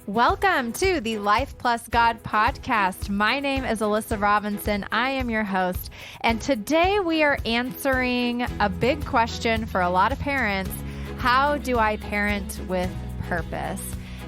Welcome to the Life Plus God podcast. My name is Alyssa Robinson. I am your host. And today we are answering a big question for a lot of parents. How do I parent with purpose?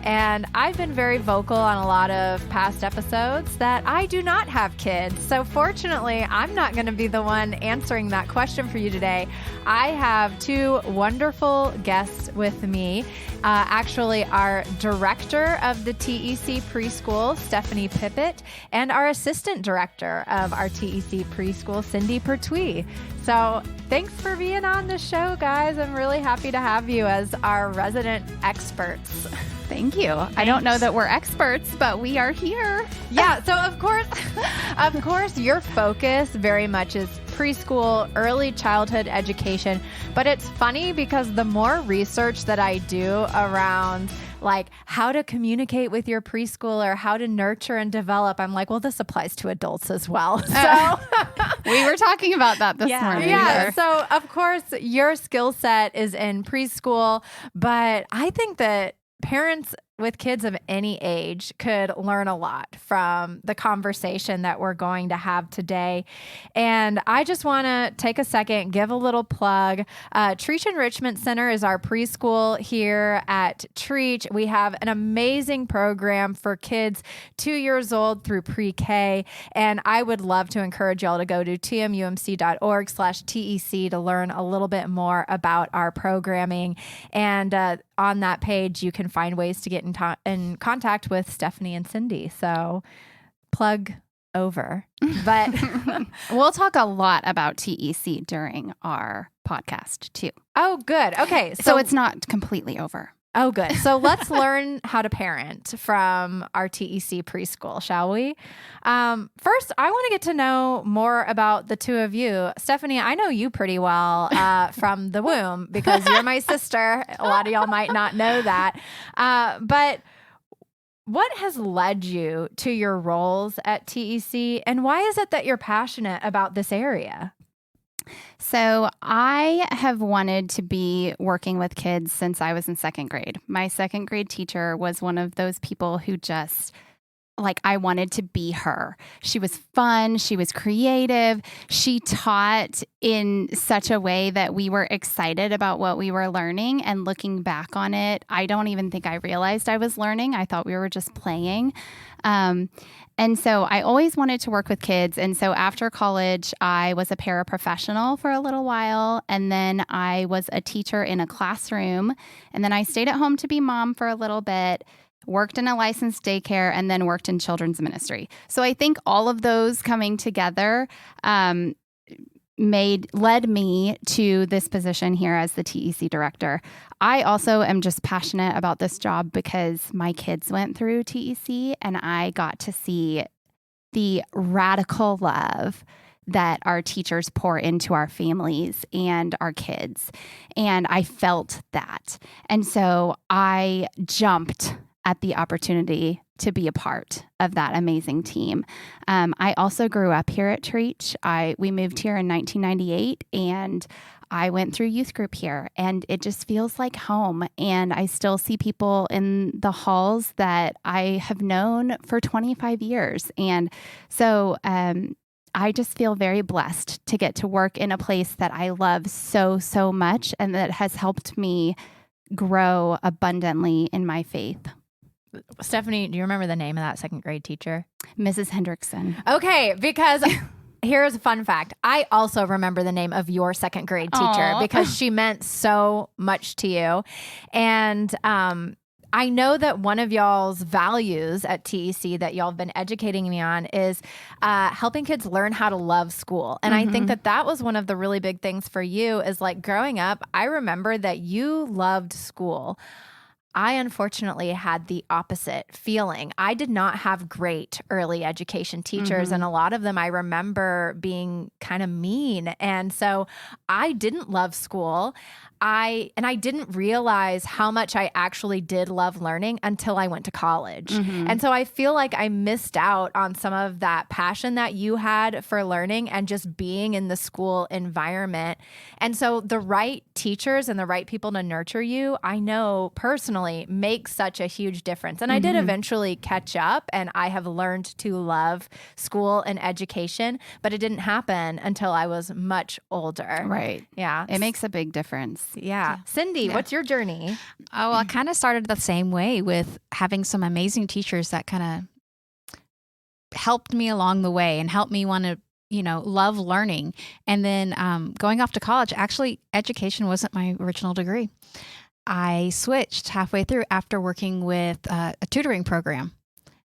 And I've been very vocal on a lot of past episodes that I do not have kids. So fortunately, I'm not going to be the one answering that question for you today. I have two wonderful guests with me. Actually, our director of the TEC Preschool, Stephanie Pippett, and our assistant director of our TEC Preschool, Cindy Pertuit. So thanks for being on the show, guys. I'm really happy to have you as our resident experts. Thank you. Thanks. I don't know that we're experts, but we are here. Yeah. So of course, your focus very much is preschool, early childhood education. But it's funny because the more research that I do around like how to communicate with your preschooler, how to nurture and develop, I'm like, well, this applies to adults as well. So we were talking about that this morning. Yeah. So of course, your skill set is in preschool, but I think that parents with kids of any age could learn a lot from the conversation that we're going to have today. And I just want to take a second, give a little plug. Trietsch Enrichment Center is our preschool here at Trietsch. We have an amazing program for kids 2 years old through pre-K. And I would love to encourage y'all to go to tmumc.org/TEC to learn a little bit more about our programming. And on that page, you can find ways to get in contact with Stephanie and Cindy. So plug over. But we'll talk a lot about TEC during our podcast too. Oh, good. Okay. So it's not completely over. Oh, good. So let's learn how to parent from our TEC preschool, shall we? First, I want to get to know more about the two of you. Stephanie, I know you pretty well from the womb because you're my sister. A lot of y'all might not know that. But what has led you to your roles at TEC, and why is it that you're passionate about this area? So I have wanted to be working with kids since I was in second grade. My second grade teacher was one of those people who just, like, I wanted to be her. She was fun. She was creative. She taught in such a way that we were excited about what we were learning. And looking back on it, I don't even think I realized I was learning. I thought we were just playing. And so I always wanted to work with kids. And so after college, I was a paraprofessional for a little while. And then I was a teacher in a classroom. And then I stayed at home to be mom for a little bit, worked in a licensed daycare, and then worked in children's ministry. So I think all of those coming together led me to this position here as the TEC director. I also am just passionate about this job because my kids went through TEC and I got to see the radical love that our teachers pour into our families and our kids. And I felt that. And so I jumped at the opportunity to be a part of that amazing team. I also grew up here at Trietsch. We moved here in 1998, and I went through youth group here, and it just feels like home. And I still see people in the halls that I have known for 25 years. And so I just feel very blessed to get to work in a place that I love so, so much, and that has helped me grow abundantly in my faith. Stephanie, do you remember the name of that second grade teacher? Mrs. Hendrickson. Okay, because here's a fun fact. I also remember the name of your second grade teacher. Aww. Because she meant so much to you. And I know that one of y'all's values at TEC that y'all have been educating me on is helping kids learn how to love school. And I think that was one of the really big things for you is like growing up, I remember that you loved school. I unfortunately had the opposite feeling. I did not have great early education teachers, and a lot of them I remember being kind of mean. And so I didn't love school. I didn't realize how much I actually did love learning until I went to college. And so I feel like I missed out on some of that passion that you had for learning and just being in the school environment. And so the right teachers and the right people to nurture you, I know personally, make such a huge difference. And I did eventually catch up, and I have learned to love school and education, but it didn't happen until I was much older. Right. Yeah. It makes a big difference. Yeah. Cindy, what's your journey? Oh, I kind of started the same way with having some amazing teachers that kind of helped me along the way and helped me want to, love learning. And then going off to college, actually, education wasn't my original degree. I switched halfway through after working with a tutoring program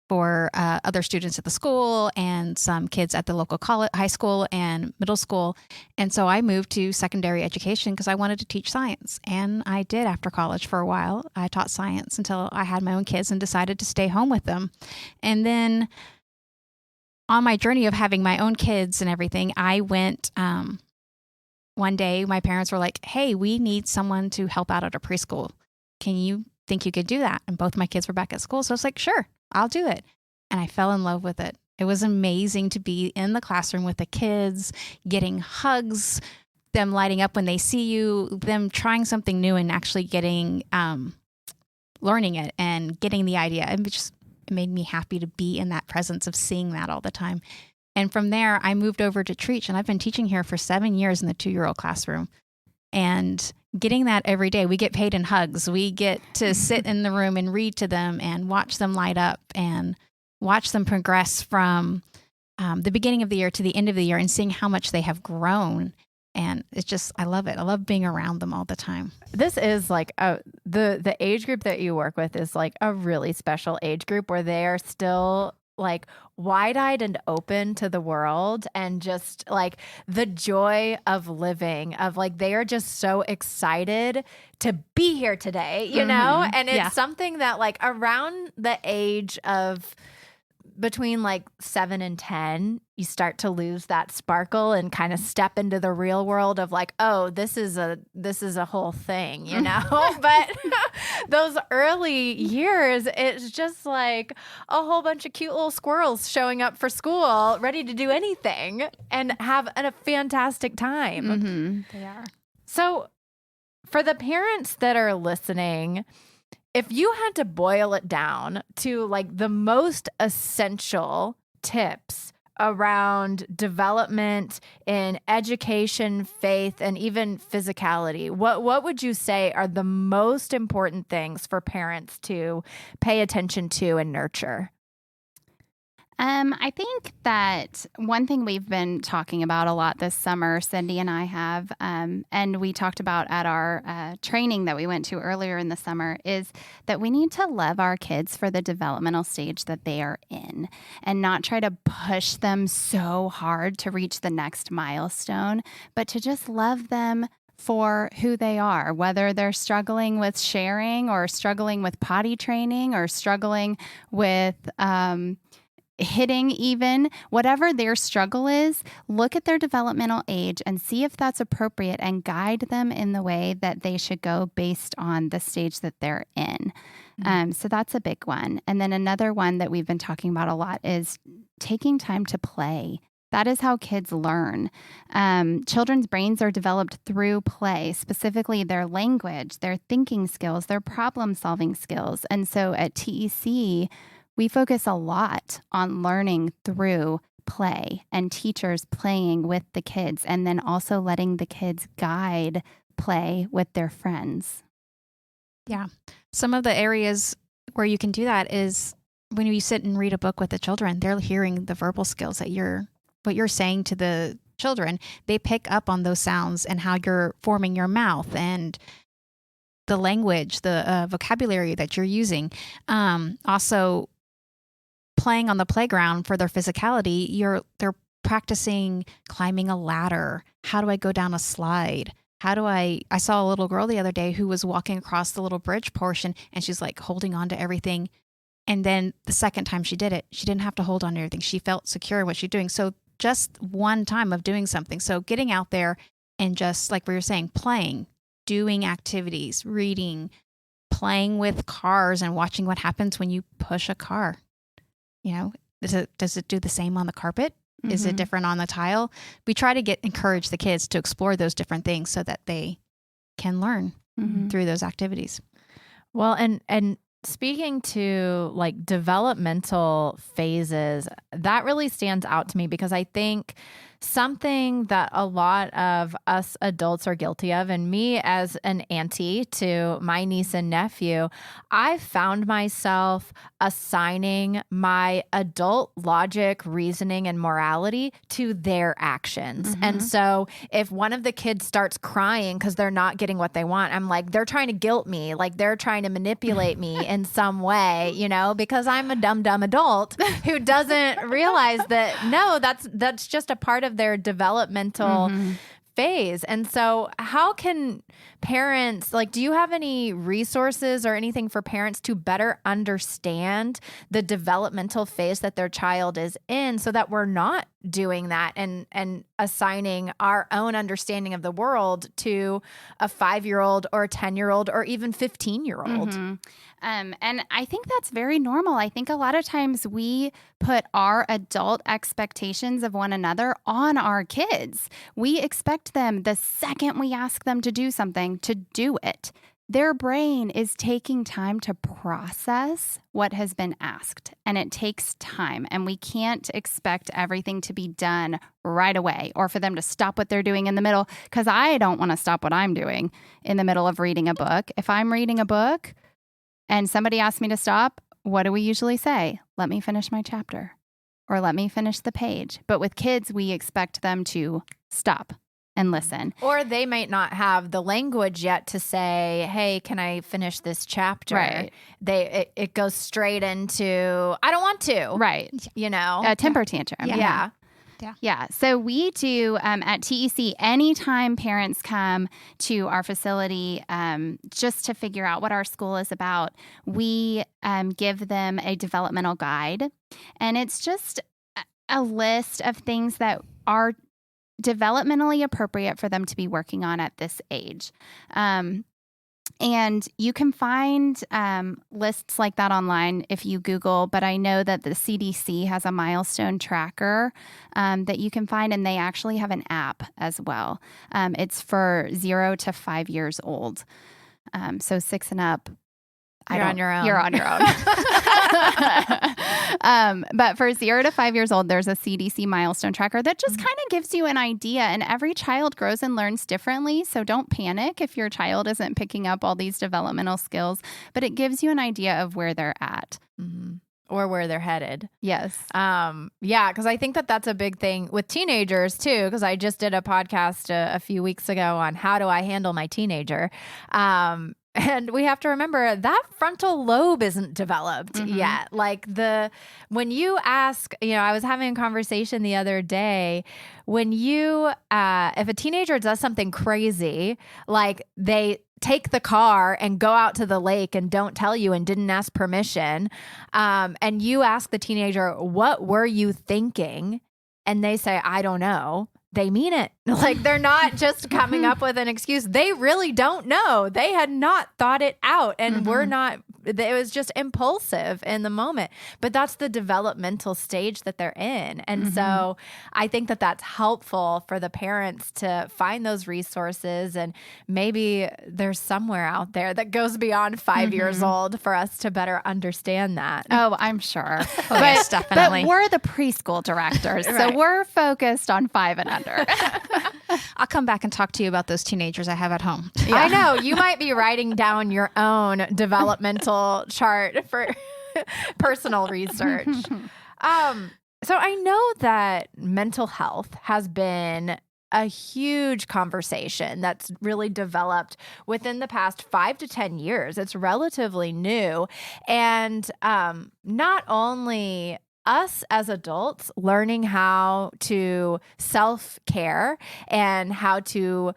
for other students at the school and some kids at the local high school and middle school. And so I moved to secondary education because I wanted to teach science. And I did after college for a while. I taught science until I had my own kids and decided to stay home with them. And then on my journey of having my own kids and everything, I went, one day my parents were like, hey, we need someone to help out at a preschool. Can you think you could do that? And both my kids were back at school. So I was like, sure, I'll do it. And I fell in love with it. It was amazing to be in the classroom with the kids, getting hugs, them lighting up when they see you, them trying something new and actually getting, learning it and getting the idea. It made me happy to be in that presence of seeing that all the time. And from there, I moved over to Trietsch, and I've been teaching here for 7 years in the 2-year-old classroom. And getting that every day, we get paid in hugs. We get to sit in the room and read to them and watch them light up and watch them progress from the beginning of the year to the end of the year and seeing how much they have grown. And it's just, I love it. I love being around them all the time. This is like the age group that you work with is like a really special age group where they are still like wide-eyed and open to the world and just like the joy of living, of like they are just so excited to be here today, you know? And it's something that like around the age of between like 7 and 10, you start to lose that sparkle and kind of step into the real world of like, oh, this is a whole thing, you know? But those early years, it's just like a whole bunch of cute little squirrels showing up for school, ready to do anything and have a fantastic time. They are. So for the parents that are listening, if you had to boil it down to like the most essential tips around development in education, faith, and even physicality, what would you say are the most important things for parents to pay attention to and nurture? I think that one thing we've been talking about a lot this summer, Cindy and I have, and we talked about at our training that we went to earlier in the summer, is that we need to love our kids for the developmental stage that they are in and not try to push them so hard to reach the next milestone, but to just love them for who they are, whether they're struggling with sharing or struggling with potty training or struggling with hitting, even whatever their struggle is. Look at their developmental age and see if that's appropriate and guide them in the way that they should go based on the stage that they're in. So that's a big one. And then another one that we've been talking about a lot is taking time to play. That is how kids learn. Children's brains are developed through play, specifically their language, their thinking skills, their problem-solving skills. And so at TEC, we focus a lot on learning through play and teachers playing with the kids and then also letting the kids guide play with their friends. Yeah. Some of the areas where you can do that is when you sit and read a book with the children, they're hearing the verbal skills that what you're saying to the children. They pick up on those sounds and how you're forming your mouth and the language, the vocabulary that you're using. Also, playing on the playground for their physicality, they're practicing climbing a ladder. How do I go down a slide? I saw a little girl the other day who was walking across the little bridge portion and she's like holding on to everything. And then the second time she did it, she didn't have to hold on to everything. She felt secure in what she's doing. So just one time of doing something. So getting out there and just like we were saying, playing doing activities, reading, playing with cars and watching what happens when you push a car. You know, does it do the same on the carpet? Mm-hmm. Is it different on the tile? We try to encourage the kids to explore those different things so that they can learn through those activities. Well, and speaking to like developmental phases, that really stands out to me because I think something that a lot of us adults are guilty of, and me as an auntie to my niece and nephew, I found myself assigning my adult logic, reasoning, and morality to their actions. And so if one of the kids starts crying because they're not getting what they want, I'm like, they're trying to guilt me, like they're trying to manipulate me in some way, you know, because I'm a dumb adult who doesn't realize that, no, that's just a part of their developmental phase. And so how can parents, like, do you have any resources or anything for parents to better understand the developmental phase that their child is in so that we're not doing that and assigning our own understanding of the world to a 5-year-old or a 10-year-old or even 15-year-old? And I think that's very normal. I think a lot of times we put our adult expectations of one another on our kids. We expect them the second we ask them to do something to do it. Their brain is taking time to process what has been asked, and it takes time. And we can't expect everything to be done right away or for them to stop what they're doing in the middle, because I don't want to stop what I'm doing in the middle of reading a book. If I'm reading a book and somebody asks me to stop, what do we usually say? Let me finish my chapter or let me finish the page. But with kids, we expect them to stop and listen. Or they might not have the language yet to say, hey, can I finish this chapter? Right. It goes straight into, I don't want to. Right. You know? A temper tantrum. Yeah. So we do at TEC, anytime parents come to our facility just to figure out what our school is about, we give them a developmental guide. And it's just a list of things that are developmentally appropriate for them to be working on at this age. And you can find lists like that online if you Google, but I know that the CDC has a milestone tracker that you can find, and they actually have an app as well. It's for 0 to 5 years old. So 6 and up. You're on your own. You're on your own. But for 0 to 5 years old, there's a CDC milestone tracker that just kind of gives you an idea. And every child grows and learns differently. So don't panic if your child isn't picking up all these developmental skills, but it gives you an idea of where they're at. Or where they're headed. Yes. Yeah, because I think that that's a big thing with teenagers too, because I just did a podcast a few weeks ago on how do I handle my teenager. And we have to remember that frontal lobe isn't developed yet. Like when you ask, I was having a conversation the other day, when you, if a teenager does something crazy, like they take the car and go out to the lake and don't tell you and didn't ask permission, and you ask the teenager, what were you thinking? And they say, I don't know. They mean it. Like they're not just coming up with an excuse. They really don't know. They had not thought it out, and it was just impulsive in the moment. But that's the developmental stage that they're in. And so I think that that's helpful for the parents to find those resources. And maybe there's somewhere out there that goes beyond 5 years old for us to better understand that. Oh, I'm sure. Yes, definitely. But we're the preschool directors, Right. so we're focused on 5 and under. I'll come back and talk to you about those teenagers I have at home. Yeah. I know. You might be writing down your own developmental chart for personal research. So I know that mental health has been a huge conversation that's really developed within the past 5 to 10 years. It's relatively new. And not only us as adults learning how to self-care and how to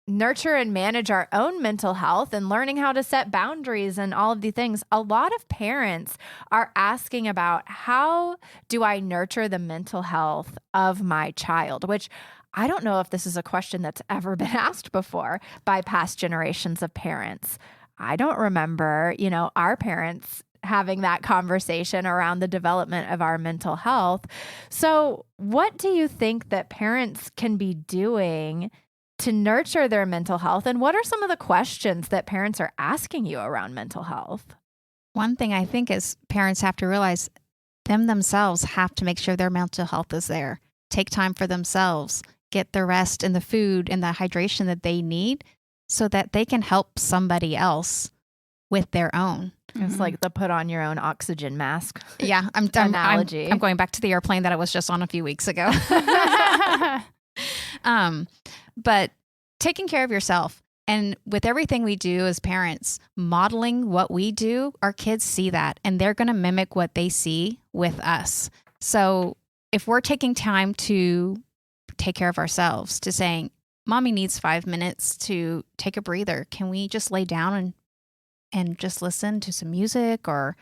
nurture and manage our own mental health and learning how to set boundaries and all of the things. A lot of parents are asking about, how do I nurture the mental health of my child? Which I don't know if this is a question that's ever been asked before by past generations of parents. I don't remember, our parents having that conversation around the development of our mental health. So what do you think that parents can be doing to nurture their mental health? And what are some of the questions that parents are asking you around mental health? One thing I think is parents have to realize themselves have to make sure their mental health is there. Take time for themselves, get the rest and the food and the hydration that they need so that they can help somebody else with their own. It's like the put on your own oxygen mask. Yeah, analogy. I'm going back to the airplane that I was just on a few weeks ago. But taking care of yourself, and with everything we do as parents, modeling what we do, our kids see that and they're going to mimic what they see with us. So if we're taking time to take care of ourselves, to saying, Mommy needs 5 minutes to take a breather. Can we just lay down and just listen to some music or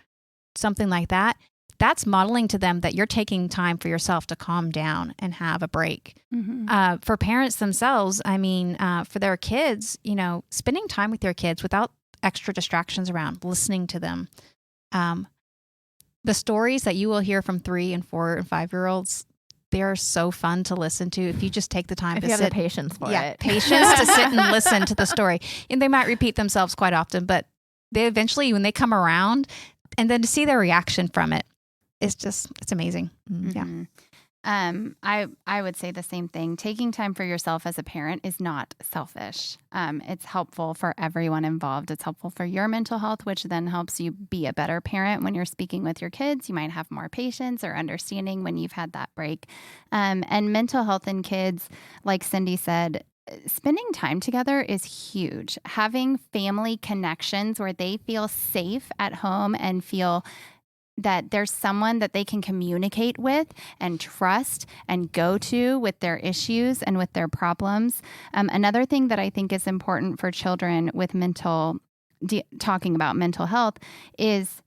something like that? That's modeling to them that you're taking time for yourself to calm down and have a break. Mm-hmm. For parents themselves, for their kids, spending time with your kids without extra distractions around, listening to them. The stories that you will hear from 3 and 4 and 5-year-olds, they're so fun to listen to if you just take the time if to you have sit. the patience for it. Patience to sit and listen to the story. And they might repeat themselves quite often, but they eventually, when they come around, and then to see their reaction from it, it's amazing. Mm-hmm. Yeah. I would say the same thing. Taking time for yourself as a parent is not selfish. It's helpful for everyone involved. It's helpful for your mental health, which then helps you be a better parent when you're speaking with your kids. You might have more patience or understanding when you've had that break. And mental health in kids, like Cindy said, spending time together is huge. Having family connections where they feel safe at home and feel that there's someone that they can communicate with and trust and go to with their issues and with their problems. Another thing that I think is important for children with talking about mental health is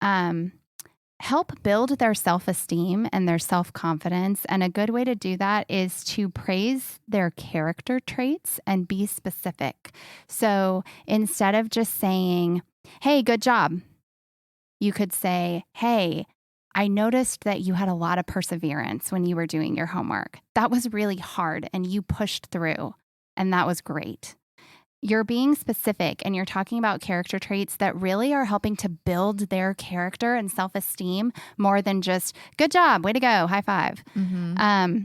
help build their self-esteem and their self-confidence. And a good way to do that is to praise their character traits and be specific. So instead of just saying, hey, good job, you could say, hey, I noticed that you had a lot of perseverance when you were doing your homework. That was really hard and you pushed through, and that was great. You're being specific and you're talking about character traits that really are helping to build their character and self-esteem more than just, good job, way to go, high five. Mm-hmm.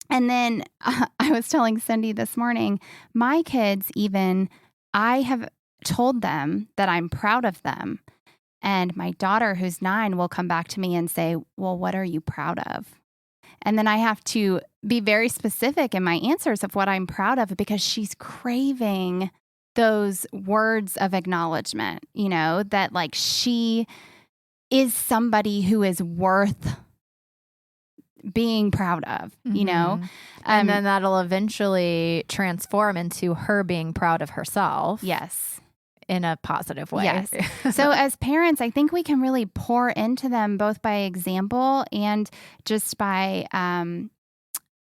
And then I was telling Cindy this morning, my kids I have told them that I'm proud of them. And my daughter, who's 9, will come back to me and say, well, what are you proud of? And then I have to be very specific in my answers of what I'm proud of because she's craving those words of acknowledgement, that like she is somebody who is worth being proud of, Mm-hmm. And then that'll eventually transform into her being proud of herself. Yes. In a positive way. Yes. So as parents, I think we can really pour into them both by example and just by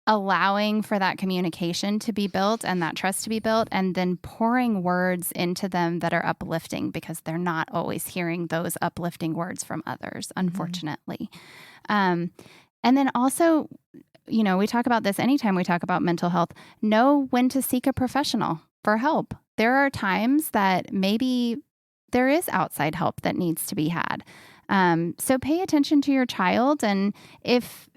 allowing for that communication to be built and that trust to be built, and then pouring words into them that are uplifting because they're not always hearing those uplifting words from others, unfortunately. Mm-hmm. And then also, we talk about this anytime we talk about mental health, know when to seek a professional for help. There are times that maybe there is outside help that needs to be had. So pay attention to your child. And if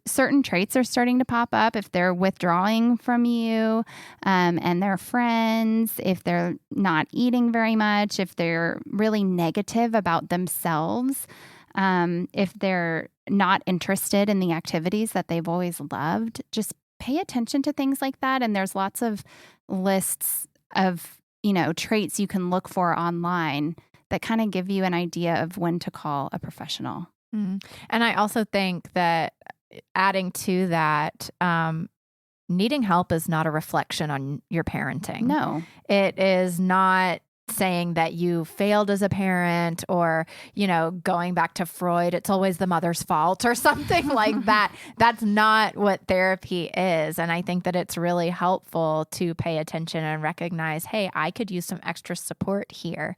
certain traits are starting to pop up, if they're withdrawing from you and their friends, if they're not eating very much, if they're really negative about themselves, if they're not interested in the activities that they've always loved, just pay attention to things like that. And there's lots of lists of, traits you can look for online that kind of give you an idea of when to call a professional. Mm-hmm. And I also think that adding to that, needing help is not a reflection on your parenting. No. It is not saying that you failed as a parent, or, going back to Freud, it's always the mother's fault or something like that. That's not what therapy is. And I think that it's really helpful to pay attention and recognize, hey, I could use some extra support here.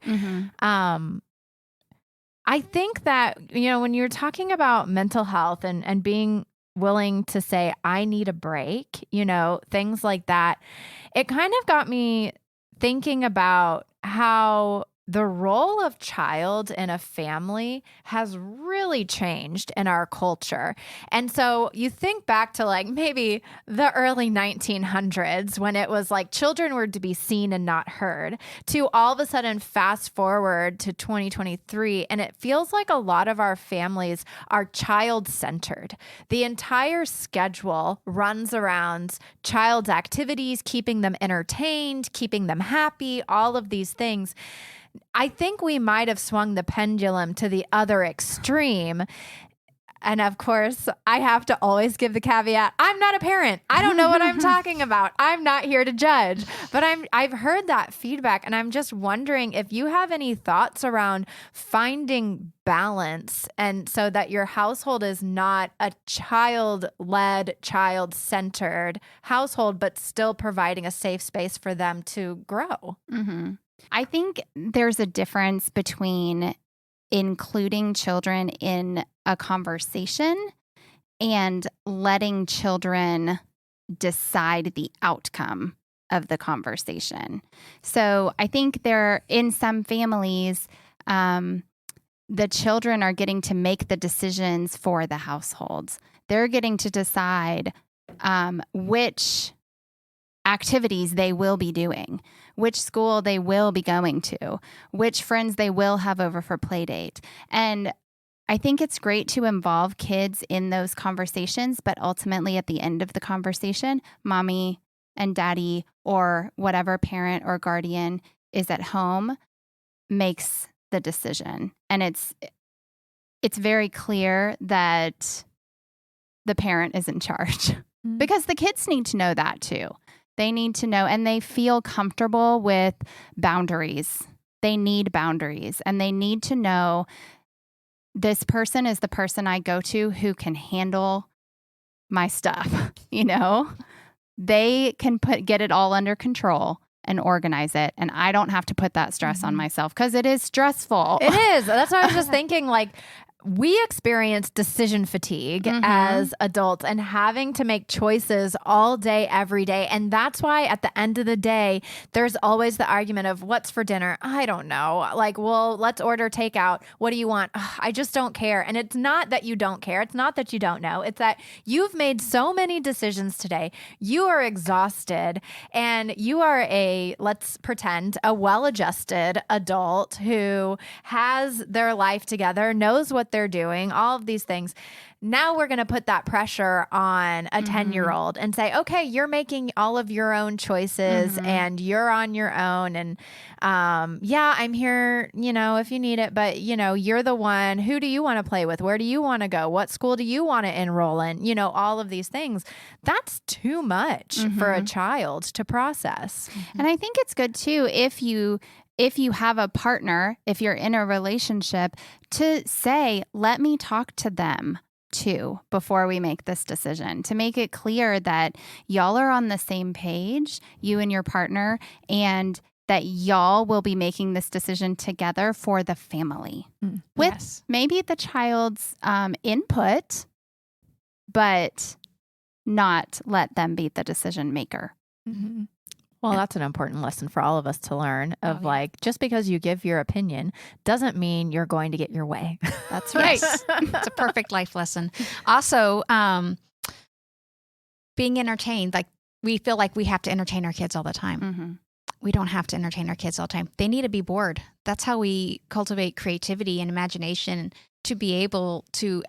I think that, when you're talking about mental health and being willing to say, I need a break, things like that, it kind of got me thinking about how the role of child in a family has really changed in our culture. And so you think back to like maybe the early 1900s when it was like children were to be seen and not heard, to all of a sudden fast forward to 2023. And it feels like a lot of our families are child-centered. The entire schedule runs around child's activities, keeping them entertained, keeping them happy, all of these things. I think we might have swung the pendulum to the other extreme. And of course, I have to always give the caveat, I'm not a parent. I don't know what I'm talking about. I'm not here to judge. But I've heard that feedback, and I'm just wondering if you have any thoughts around finding balance, and so that your household is not a child-led, child-centered household, but still providing a safe space for them to grow. I think there's a difference between including children in a conversation and letting children decide the outcome of the conversation. So I think in some families, the children are getting to make the decisions for the households. They're getting to decide which activities they will be doing, which school they will be going to, which friends they will have over for play date. And I think it's great to involve kids in those conversations, but ultimately at the end of the conversation, mommy and daddy or whatever parent or guardian is at home makes the decision. And it's very clear that the parent is in charge because the kids need to know that too. They need to know, and they feel comfortable with boundaries. They need boundaries, and they need to know this person is the person I go to who can handle my stuff. They can get it all under control and organize it, and I don't have to put that stress on myself because it is stressful. It is. That's what I was just thinking. Like, we experience decision fatigue as adults and having to make choices all day, every day. And that's why at the end of the day, there's always the argument of what's for dinner? I don't know. Like, well, let's order takeout. What do you want? Ugh, I just don't care. And it's not that you don't care. It's not that you don't know. It's that you've made so many decisions today. You are exhausted, and you are let's pretend, a well-adjusted adult who has their life together, knows what they're doing, all of these things. Now we're going to put that pressure on a 10-year-old and say, okay, you're making all of your own choices and you're on your own. And yeah, I'm here, if you need it, but you're the one. Who do you want to play with? Where do you want to go? What school do you want to enroll in? All of these things. That's too much for a child to process. And I think it's good too if you have a partner, if you're in a relationship, to say, let me talk to them too before we make this decision, to make it clear that y'all are on the same page, you and your partner, and that y'all will be making this decision together for the family with maybe the child's input, but not let them be the decision maker. Well, that's an important lesson for all of us to learn of like, just because you give your opinion doesn't mean you're going to get your way. That's right. It's a perfect life lesson. Also, being entertained, like we feel like we have to entertain our kids all the time. We don't have to entertain our kids all the time. They need to be bored. That's how we cultivate creativity and imagination to be able to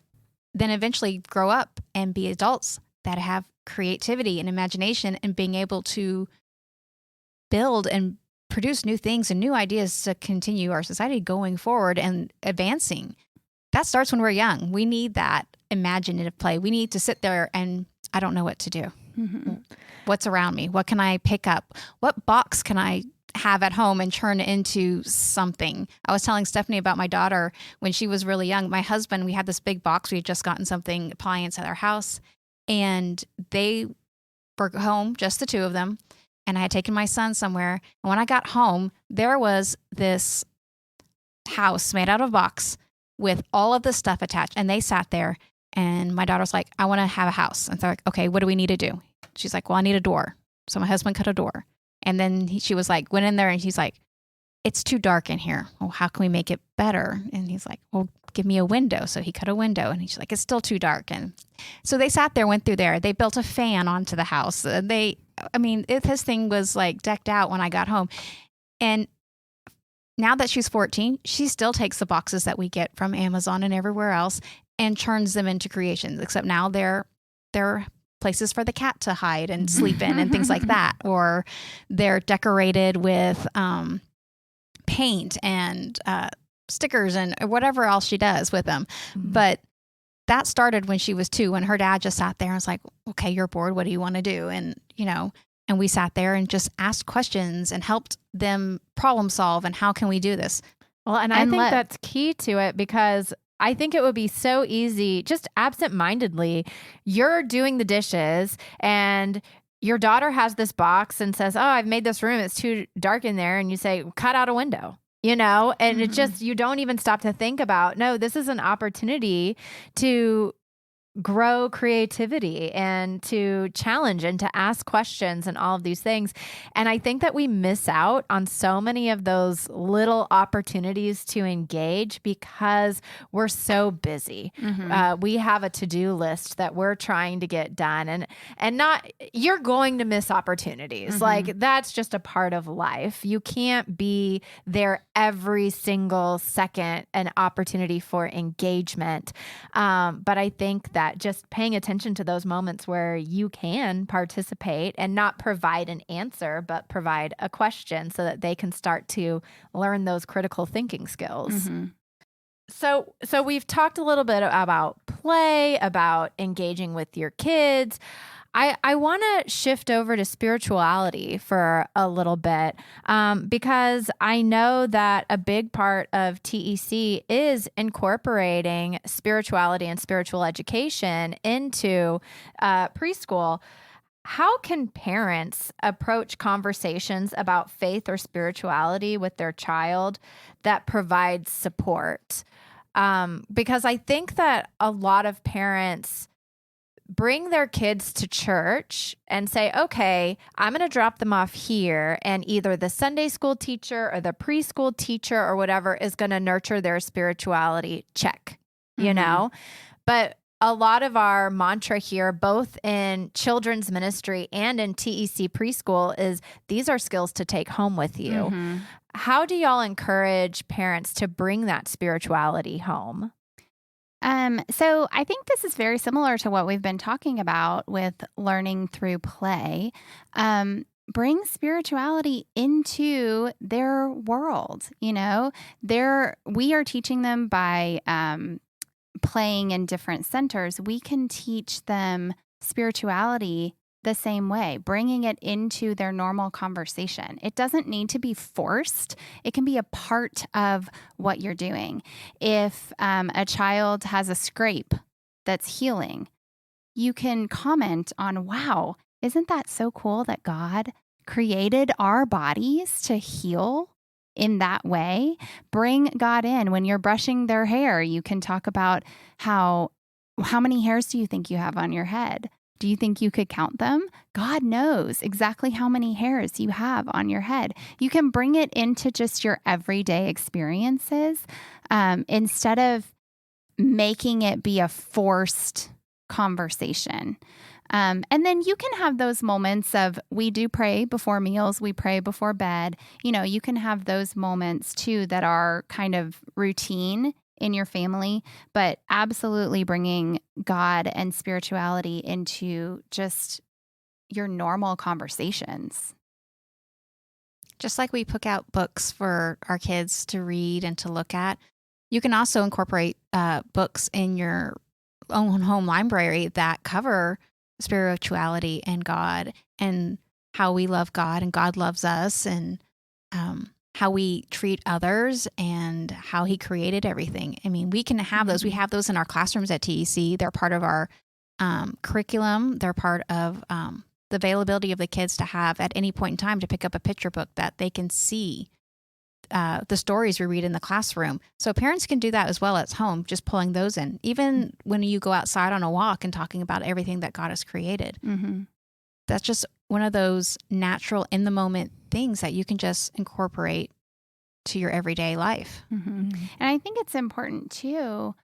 then eventually grow up and be adults that have creativity and imagination and being able to build and produce new things and new ideas to continue our society going forward and advancing. That starts when we're young. We need that imaginative play. We need to sit there and I don't know what to do. What's around me? What can I pick up? What box can I have at home and turn into something. I was telling Stephanie about my daughter when she was really young. My husband, we had this big box. We had just gotten something appliance at our house, and they were home, just the two of them. And I had taken my son somewhere. And when I got home, there was this house made out of box with all of the stuff attached. And they sat there, and my daughter was like, I want to have a house. And they're like, okay, what do we need to do? She's like, well, I need a door. So my husband cut a door. And then she was like, went in there and she's like, it's too dark in here. Well, how can we make it better? And he's like, well, give me a window. So he cut a window, and she's like, it's still too dark. And so they sat there, went through there. They built a fan onto the house. This thing was like decked out when I got home. And now that she's 14, she still takes the boxes that we get from Amazon and everywhere else and turns them into creations, except now they're places for the cat to hide and sleep in and things like that. Or they're decorated with paint and stickers and whatever else she does with them. Mm-hmm. But that started when she was 2, when her dad just sat there and was like, okay, you're bored. What do you want to do? And, and we sat there and just asked questions and helped them problem solve. And how can we do this? Well, and I think that's key to it, because I think it would be so easy, just absentmindedly, you're doing the dishes and your daughter has this box and says, oh, I've made this room. It's too dark in there. And you say, cut out a window, and it just, you don't even stop to think about, no, this is an opportunity to grow creativity and to challenge and to ask questions and all of these things. And I think that we miss out on so many of those little opportunities to engage because we're so busy. Mm-hmm. We have a to-do list that we're trying to get done, and not, you're going to miss opportunities. Mm-hmm. Like, that's just a part of life. You can't be there every single second, an opportunity for engagement. But I think that just paying attention to those moments where you can participate and not provide an answer, but provide a question so that they can start to learn those critical thinking skills. Mm-hmm. So we've talked a little bit about play, about engaging with your kids. I want to shift over to spirituality for a little bit, because I know that a big part of TEC is incorporating spirituality and spiritual education into preschool. How can parents approach conversations about faith or spirituality with their child that provides support? Because I think that a lot of parents bring their kids to church and say, okay, I'm going to drop them off here, and either the Sunday school teacher or the preschool teacher or whatever is going to nurture their spirituality. Check, But a lot of our mantra here, both in children's ministry and in TEC preschool, is these are skills to take home with you. Mm-hmm. How do y'all encourage parents to bring that spirituality home? So I think this is very similar to what we've been talking about with learning through play. Bring spirituality into their world. We are teaching them by playing in different centers. We can teach them spirituality the same way, bringing it into their normal conversation. It doesn't need to be forced. It can be a part of what you're doing. If a child has a scrape that's healing, you can comment on, wow, isn't that so cool that God created our bodies to heal in that way? Bring God in. When you're brushing their hair, you can talk about how many hairs do you think you have on your head? Do you think you could count them? God knows exactly how many hairs you have on your head. You can bring it into just your everyday experiences instead of making it be a forced conversation. And then you can have those moments of, we do pray before meals, we pray before bed. You can have those moments too that are kind of routine in your family, but absolutely bringing God and spirituality into just your normal conversations. Just like we pick out books for our kids to read and to look at, you can also incorporate books in your own home library that cover spirituality and God and how we love God and God loves us, and how we treat others and how he created everything. I mean, we can have those. We have those in our classrooms at TEC. They're part of our curriculum. They're part of the availability of the kids to have at any point in time to pick up a picture book that they can see the stories we read in the classroom. So parents can do that as well at home, just pulling those in. Even when you go outside on a walk and talking about everything that God has created. Mm-hmm. That's just one of those natural, in the moment things that you can just incorporate to your everyday life. Mm-hmm. And I think it's important too,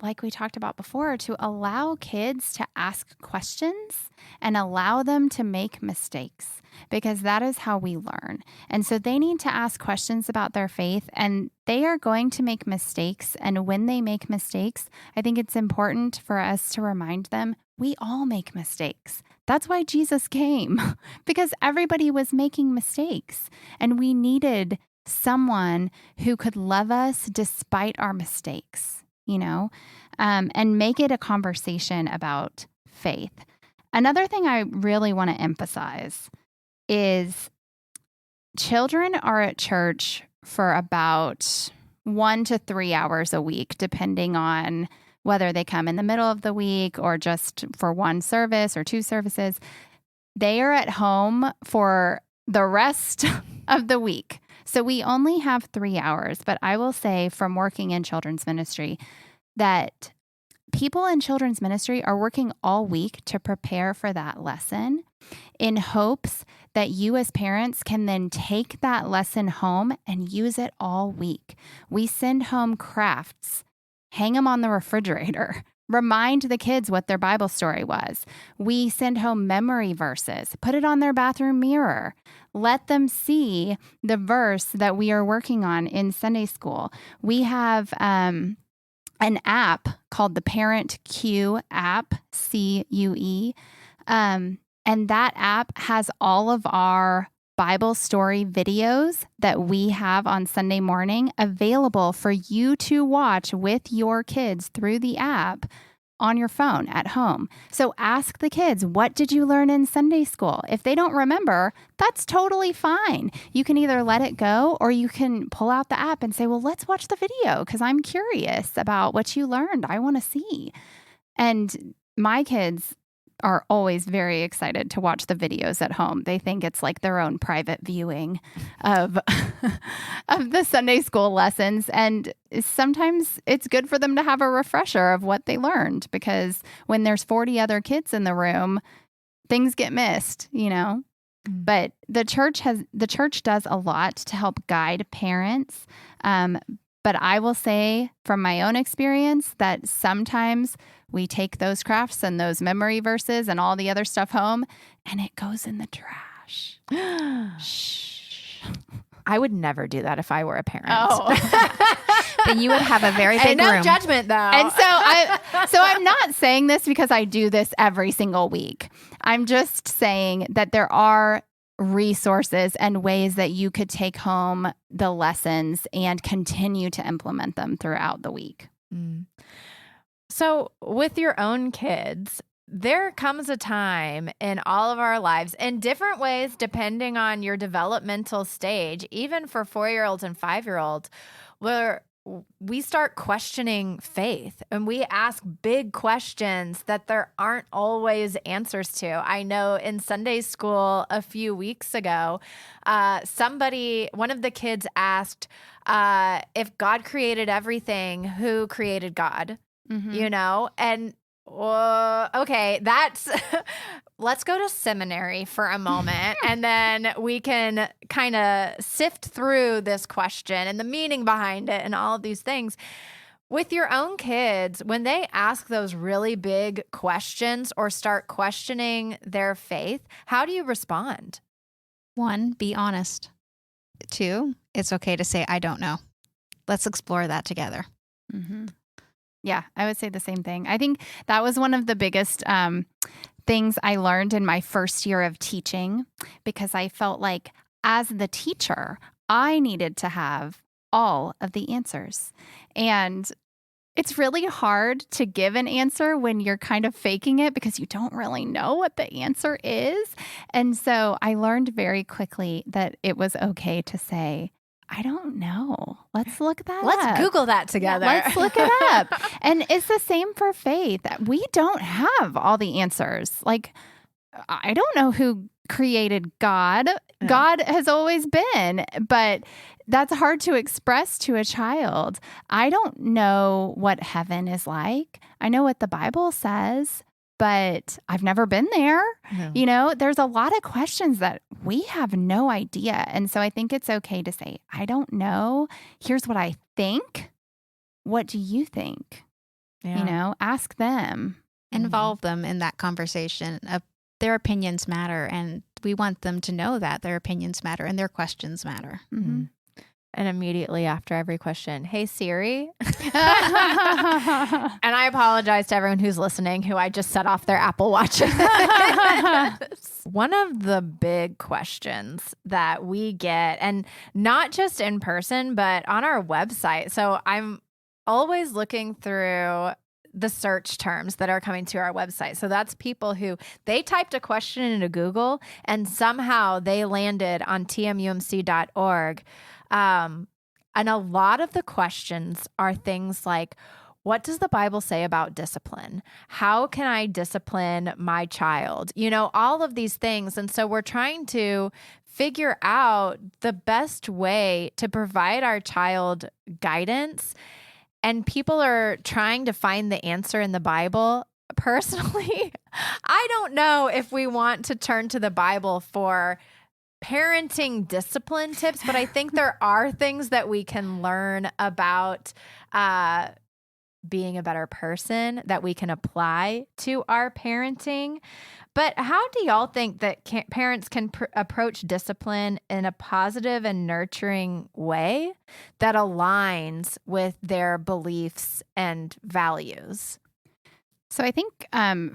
like we talked about before, to allow kids to ask questions and allow them to make mistakes, because that is how we learn. And so they need to ask questions about their faith, and they are going to make mistakes. And when they make mistakes, I think it's important for us to remind them we all make mistakes. That's why Jesus came, because everybody was making mistakes, and we needed someone who could love us despite our mistakes, and make it a conversation about faith. Another thing I really want to emphasize is children are at church for about 1 to 3 hours a week, depending on whether they come in the middle of the week or just for one service or two services. They are at home for the rest of the week. So we only have 3 hours, but I will say from working in children's ministry that people in children's ministry are working all week to prepare for that lesson in hopes that you as parents can then take that lesson home and use it all week. We send home crafts, hang them on the refrigerator, remind the kids what their Bible story was. We send home memory verses, put it on their bathroom mirror. Let them see the verse that we are working on in Sunday school. We have an app called the Parent Q app, CUE. And that app has all of our Bible story videos that we have on Sunday morning available for you to watch with your kids through the app on your phone at home. So ask the kids, what did you learn in Sunday school? If they don't remember, that's totally fine. You can either let it go or you can pull out the app and say, well, let's watch the video because I'm curious about what you learned. I want to see. And my kids are always very excited to watch the videos at home. They think it's like their own private viewing of the Sunday school lessons. And sometimes it's good for them to have a refresher of what they learned, because when there's 40 other kids in the room, things get missed, But the church does a lot to help guide parents. But I will say from my own experience that sometimes we take those crafts and those memory verses and all the other stuff home and it goes in the trash. Shh. I would never do that if I were a parent. Oh. Then you would have a very big room. No judgment, though. And so I'm not saying this because I do this every single week. I'm just saying that there are resources and ways that you could take home the lessons and continue to implement them throughout the week. Mm. So with your own kids, there comes a time in all of our lives in different ways, depending on your developmental stage, even for 4-year-olds and 5-year-olds, where we start questioning faith and we ask big questions that there aren't always answers to. I know in Sunday school a few weeks ago, one of the kids asked, if God created everything, who created God? Mm-hmm. And okay, that's let's go to seminary for a moment and then we can kind of sift through this question and the meaning behind it and all of these things. With your own kids, when they ask those really big questions or start questioning their faith, how do you respond? 1, be honest. 2, it's okay to say, I don't know. Let's explore that together. Mm-hmm. Yeah, I would say the same thing. I think that was one of the biggest things I learned in my first year of teaching, because I felt like as the teacher, I needed to have all of the answers. And it's really hard to give an answer when you're kind of faking it because you don't really know what the answer is. And so I learned very quickly that it was okay to say, I don't know. Let's look that up. Let's Google that together. Let's look it up. And it's the same for faith. We don't have all the answers. Like, I don't know who created God. Yeah. God has always been, but that's hard to express to a child. I don't know what heaven is like. I know what the Bible says, but I've never been there. No. You know, there's a lot of questions that we have no idea. And so I think it's okay to say, I don't know. Here's what I think. What do you think? Yeah. You know, ask them. Involve them in that conversation. Their opinions matter, and we want them to know that their opinions matter and their questions matter. Mm-hmm. And immediately after every question, hey, Siri. And I apologize to everyone who's listening who I just set off their Apple Watch. One of the big questions that we get, and not just in person, but on our website. So I'm always looking through the search terms that are coming to our website. So that's people who they typed a question into Google and somehow they landed on tmumc.org. And a lot of the questions are things like, what does the Bible say about discipline? How can I discipline my child? You know, all of these things. And so we're trying to figure out the best way to provide our child guidance. And people are trying to find the answer in the Bible. Personally, I don't know if we want to turn to the Bible for parenting discipline tips, but I think there are things that we can learn about being a better person that we can apply to our parenting. But how do y'all think that parents can approach discipline in a positive and nurturing way that aligns with their beliefs and values? So I think,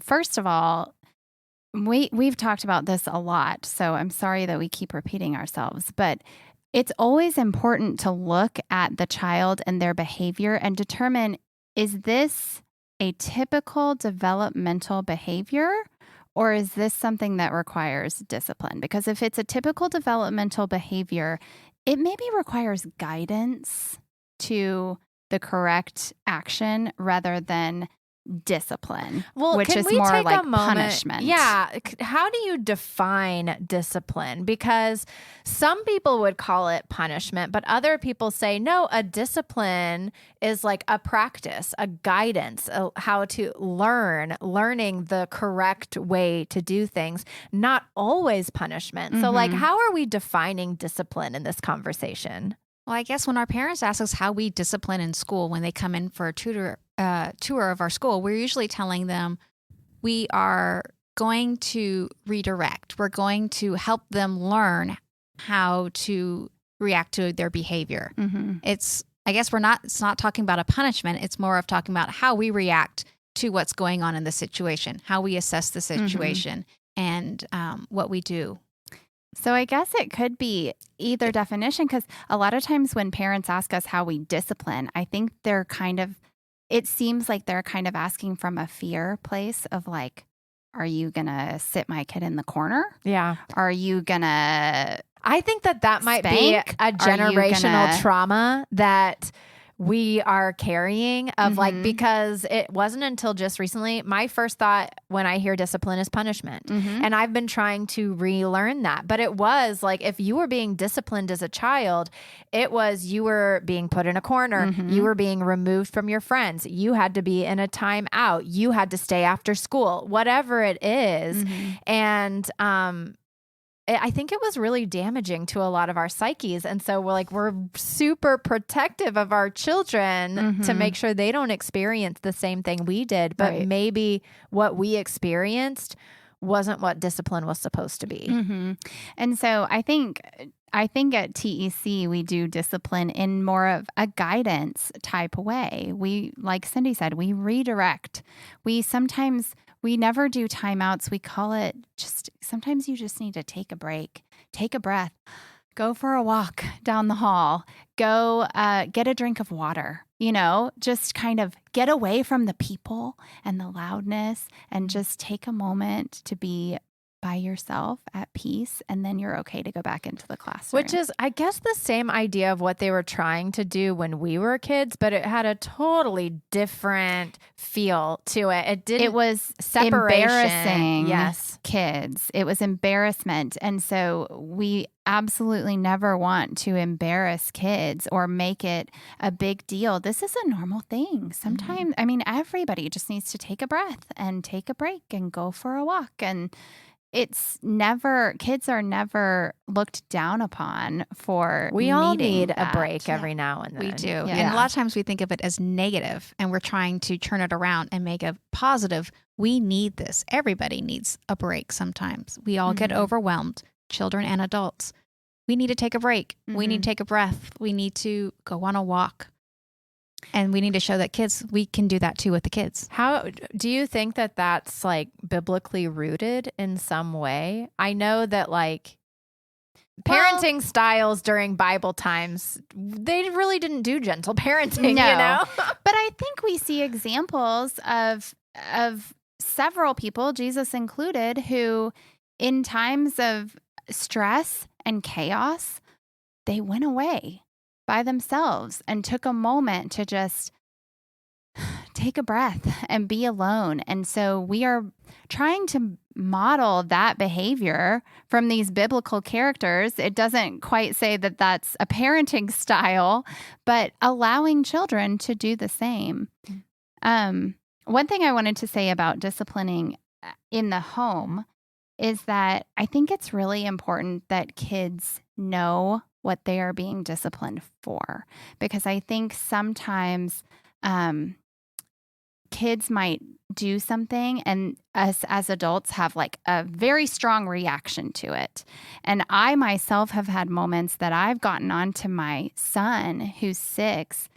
first of all, we've talked about this a lot, so I'm sorry that we keep repeating ourselves, but it's always important to look at the child and their behavior and determine, is this a typical developmental behavior, or is this something that requires discipline? Because if it's a typical developmental behavior, it maybe requires guidance to the correct action rather than discipline, which is more like punishment. Yeah. How do you define discipline? Because some people would call it punishment, but other people say, no, a discipline is like a practice, a guidance, how to learning the correct way to do things, not always punishment. So like, how are we defining discipline in this conversation? Well, I guess when our parents ask us how we discipline in school, when they come in for a tour of our school, we're usually telling them we are going to redirect. We're going to help them learn how to react to their behavior. It's not talking about a punishment. It's more of talking about how we react to what's going on in the situation, how we assess the situation, and what we do. So I guess it could be either definition, because a lot of times when parents ask us how we discipline, I think it seems like they're kind of asking from a fear place of like, are you going to sit my kid in the corner? Yeah. Are you going to I think that might be a generational trauma that we are carrying of like, because it wasn't until just recently, my first thought when I hear discipline is punishment. And I've been trying to relearn that. But it was like, if you were being disciplined as a child, it was you were being put in a corner. You were being removed from your friends. You had to be in a timeout. You had to stay after school, whatever it is. And, I think it was really damaging to a lot of our psyches. And so we're super protective of our children to make sure they don't experience the same thing we did. But maybe what we experienced wasn't what discipline was supposed to be. And so I think at TEC, we do discipline in more of a guidance type way. We, like Cindy said, we redirect. We never do timeouts. We call it sometimes you just need to take a break, take a breath, go for a walk down the hall, go get a drink of water, just kind of get away from the people and the loudness and just take a moment to be by yourself at peace, and then you're okay to go back into the classroom. Which is, I guess, the same idea of what they were trying to do when we were kids, but it had a totally different feel to it. It was embarrassing kids. It was embarrassment. And so we absolutely never want to embarrass kids or make it a big deal. This is a normal thing. Sometimes, everybody just needs to take a breath and take a break and go for a walk. And kids are never looked down upon for We all need that. a break every now and then. We do. Yeah. And a lot of times we think of it as negative, and we're trying to turn it around and make a positive. We need this. Everybody needs a break sometimes. We all get overwhelmed, children and adults. We need to take a break. We need to take a breath. We need to go on a walk. And we need to show that kids, we can do that too with the kids. How do you think that that's like biblically rooted in some way? I know that parenting styles during Bible times, they really didn't do gentle parenting, No. But I think we see examples of several people, Jesus included, who in times of stress and chaos, they went away by themselves and took a moment to just take a breath and be alone. And so we are trying to model that behavior from these biblical characters. It doesn't quite say that that's a parenting style, but allowing children to do the same. One thing I wanted to say about disciplining in the home is that I think it's really important that kids know what they are being disciplined for, because I think sometimes kids might do something and us as adults have a very strong reaction to it. And I myself have had moments that I've gotten on to my son who's 6,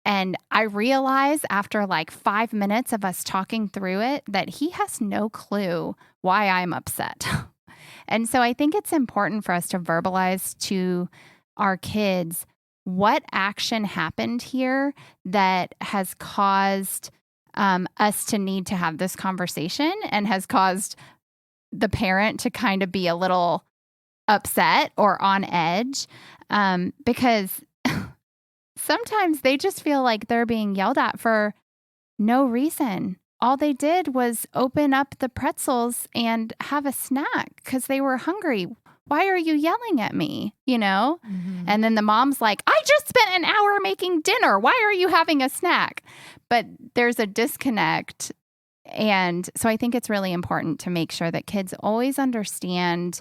and I realize after 5 minutes of us talking through it that he has no clue why I'm upset. And so I think it's important for us to verbalize to our kids what action happened here that has caused us to need to have this conversation and has caused the parent to kind of be a little upset or on edge, because sometimes they just feel like they're being yelled at for no reason. All they did was open up the pretzels and have a snack because they were hungry. Why are you yelling at me? And then the mom's like, I just spent an hour making dinner. Why are you having a snack? But there's a disconnect. And so I think it's really important to make sure that kids always understand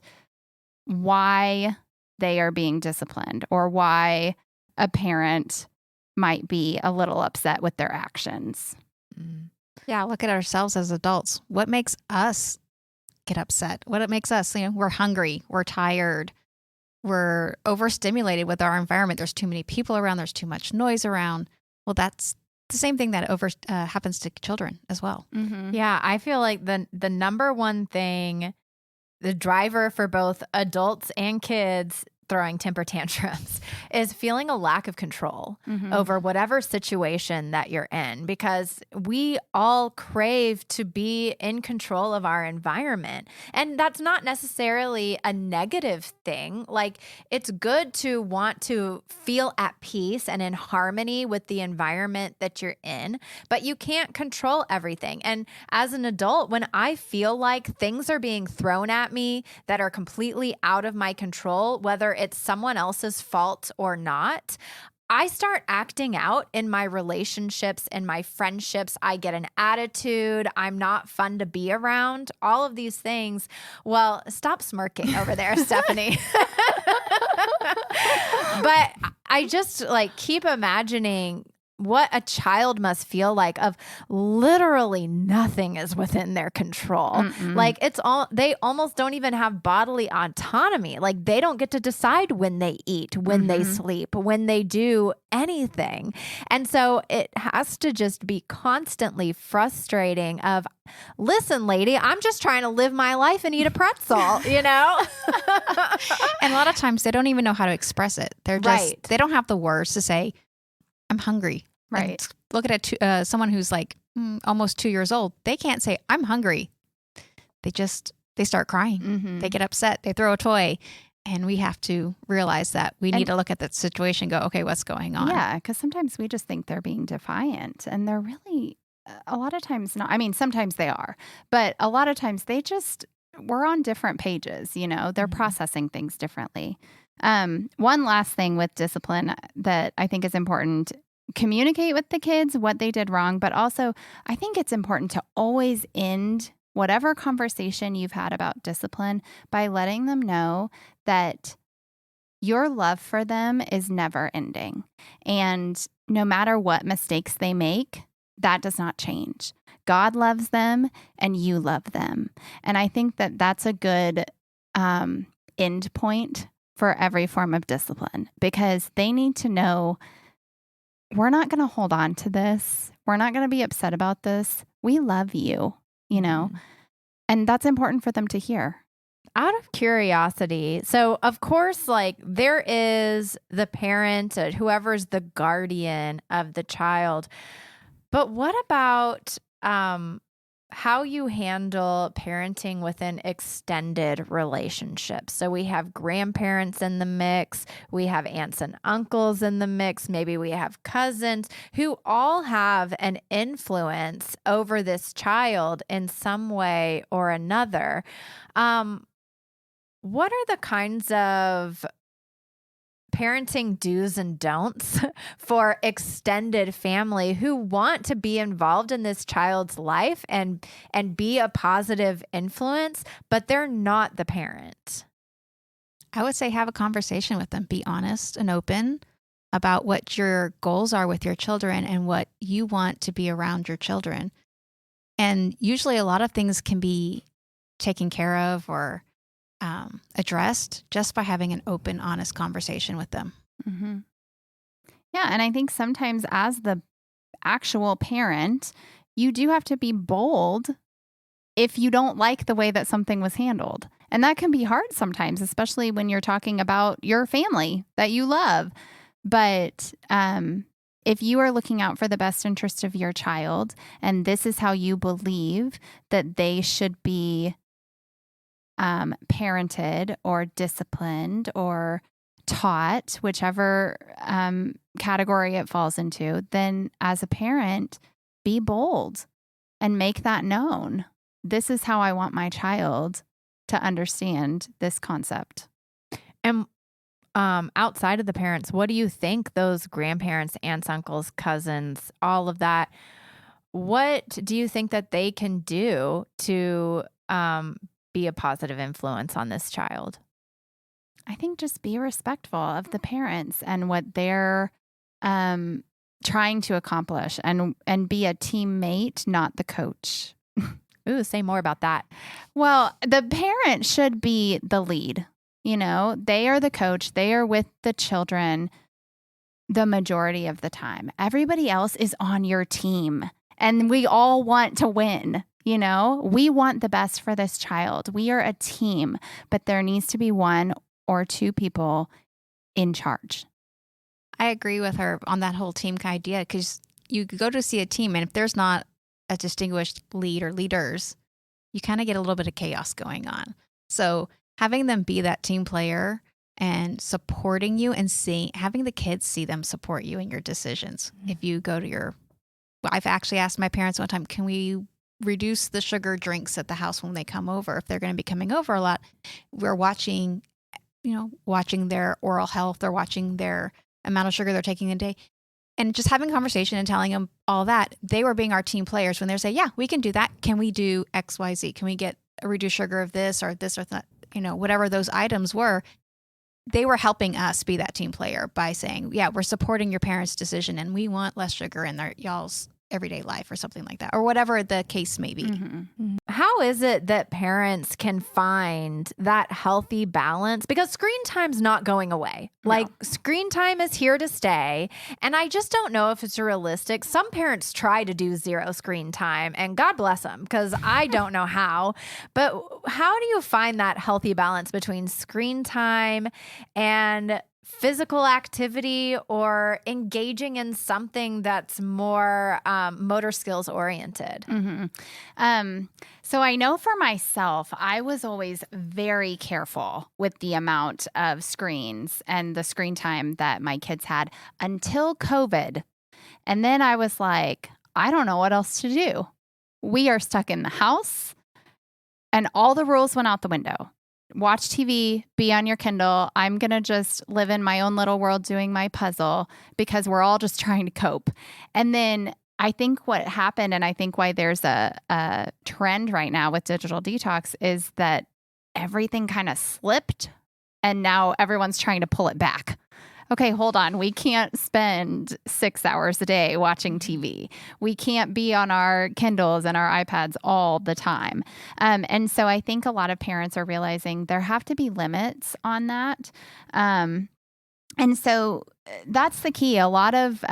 why they are being disciplined or why a parent might be a little upset with their actions. Yeah, look at ourselves as adults. What makes us get upset? What makes us, we're hungry, we're tired, we're overstimulated with our environment. There's too many people around, there's too much noise around. Well, that's the same thing that happens to children as well. Mm-hmm. Yeah, I feel like the number one thing, the driver for both adults and kids throwing temper tantrums is feeling a lack of control over whatever situation that you're in, because we all crave to be in control of our environment. And that's not necessarily a negative thing. It's good to want to feel at peace and in harmony with the environment that you're in, but you can't control everything. And as an adult, when I feel like things are being thrown at me that are completely out of my control, whether it's someone else's fault or not, I start acting out in my relationships and my friendships. I get an attitude. I'm not fun to be around. All of these things. Well, stop smirking over there, Stephanie. But I just keep imagining what a child must feel like of literally nothing is within their control. Mm-mm. Like they almost don't even have bodily autonomy. Like they don't get to decide when they eat, when they sleep, when they do anything. And so it has to just be constantly frustrating of, listen, lady, I'm just trying to live my life and eat a pretzel, And a lot of times they don't even know how to express it. They're just, they don't have the words to say, I'm hungry. Right. And look at someone who's like almost 2 years old. They can't say, I'm hungry. They start crying. Mm-hmm. They get upset. They throw a toy. And we have to realize that we need to look at that situation and go, okay, what's going on? Yeah, because sometimes we just think they're being defiant, and they're really, a lot of times not. I mean, sometimes they are, but a lot of times we're on different pages, they're processing things differently. One last thing with discipline that I think is important: communicate with the kids what they did wrong, but also I think it's important to always end whatever conversation you've had about discipline by letting them know that your love for them is never ending. And no matter what mistakes they make, that does not change. God loves them and you love them. And I think that that's a good end point for every form of discipline, because they need to know we're not going to hold on to this. We're not going to be upset about this. We love you, and that's important for them to hear. Out of curiosity, so of course, like there is the parent, whoever's the guardian of the child, but what about how you handle parenting within extended relationships? So we have grandparents in the mix, we have aunts and uncles in the mix, maybe we have cousins who all have an influence over this child in some way or another. What are the kinds of parenting do's and don'ts for extended family who want to be involved in this child's life and be a positive influence, but they're not the parent? I would say have a conversation with them. Be honest and open about what your goals are with your children and what you want to be around your children. And usually a lot of things can be taken care of or addressed just by having an open, honest conversation with them. Mm-hmm. Yeah. And I think sometimes as the actual parent, you do have to be bold if you don't like the way that something was handled. And that can be hard sometimes, especially when you're talking about your family that you love. But if you are looking out for the best interest of your child, and this is how you believe that they should be parented or disciplined or taught, whichever category it falls into, then as a parent, be bold and make that known. This is how I want my child to understand this concept. And outside of the parents, what do you think those grandparents, aunts, uncles, cousins, all of that, what do you think that they can do to be a positive influence on this child? I think just be respectful of the parents and what they're trying to accomplish, and be a teammate, not the coach. Ooh, say more about that. Well, the parent should be the lead. They are the coach. They are with the children the majority of the time. Everybody else is on your team, and we all want to win. We want the best for this child. We are a team, but there needs to be one or two people in charge. I agree with her on that whole team idea, because you go to see a team, and if there's not a distinguished lead or leaders, you kind of get a little bit of chaos going on. So having them be that team player and supporting you and having the kids see them support you in your decisions. Mm-hmm. If you go to I've actually asked my parents one time, can we reduce the sugar drinks at the house when they come over? If they're going to be coming over a lot, we're watching their oral health, they're watching their amount of sugar they're taking a day, and just having a conversation and telling them all that. They were being our team players when they say, yeah, we can do that. Can we do X, Y, Z? Can we get a reduced sugar of this or that? Whatever those items were. they were helping us be that team player by saying, yeah, we're supporting your parents' decision and we want less sugar in y'all's everyday life or something like that, or whatever the case may be. Mm-hmm. How is it that parents can find that healthy balance? Because screen time's not going away. No. Like screen time is here to stay. And I just don't know if it's realistic. Some parents try to do 0 screen time, and God bless them, because I don't know how. But how do you find that healthy balance between screen time and physical activity or engaging in something that's more motor skills oriented? Mm-hmm. So I know for myself, I was always very careful with the amount of screens and the screen time that my kids had until COVID. And then I was like, I don't know what else to do. We are stuck in the house and all the rules went out the window. Watch TV, be on your Kindle. I'm going to just live in my own little world doing my puzzle because we're all just trying to cope. And then I think what happened, and I think why there's a trend right now with digital detox, is that everything kind of slipped and now everyone's trying to pull it back. Okay, hold on. We can't spend 6 hours a day watching TV. We can't be on our Kindles and our iPads all the time. And so I think a lot of parents are realizing there have to be limits on that. And so that's the key. A lot of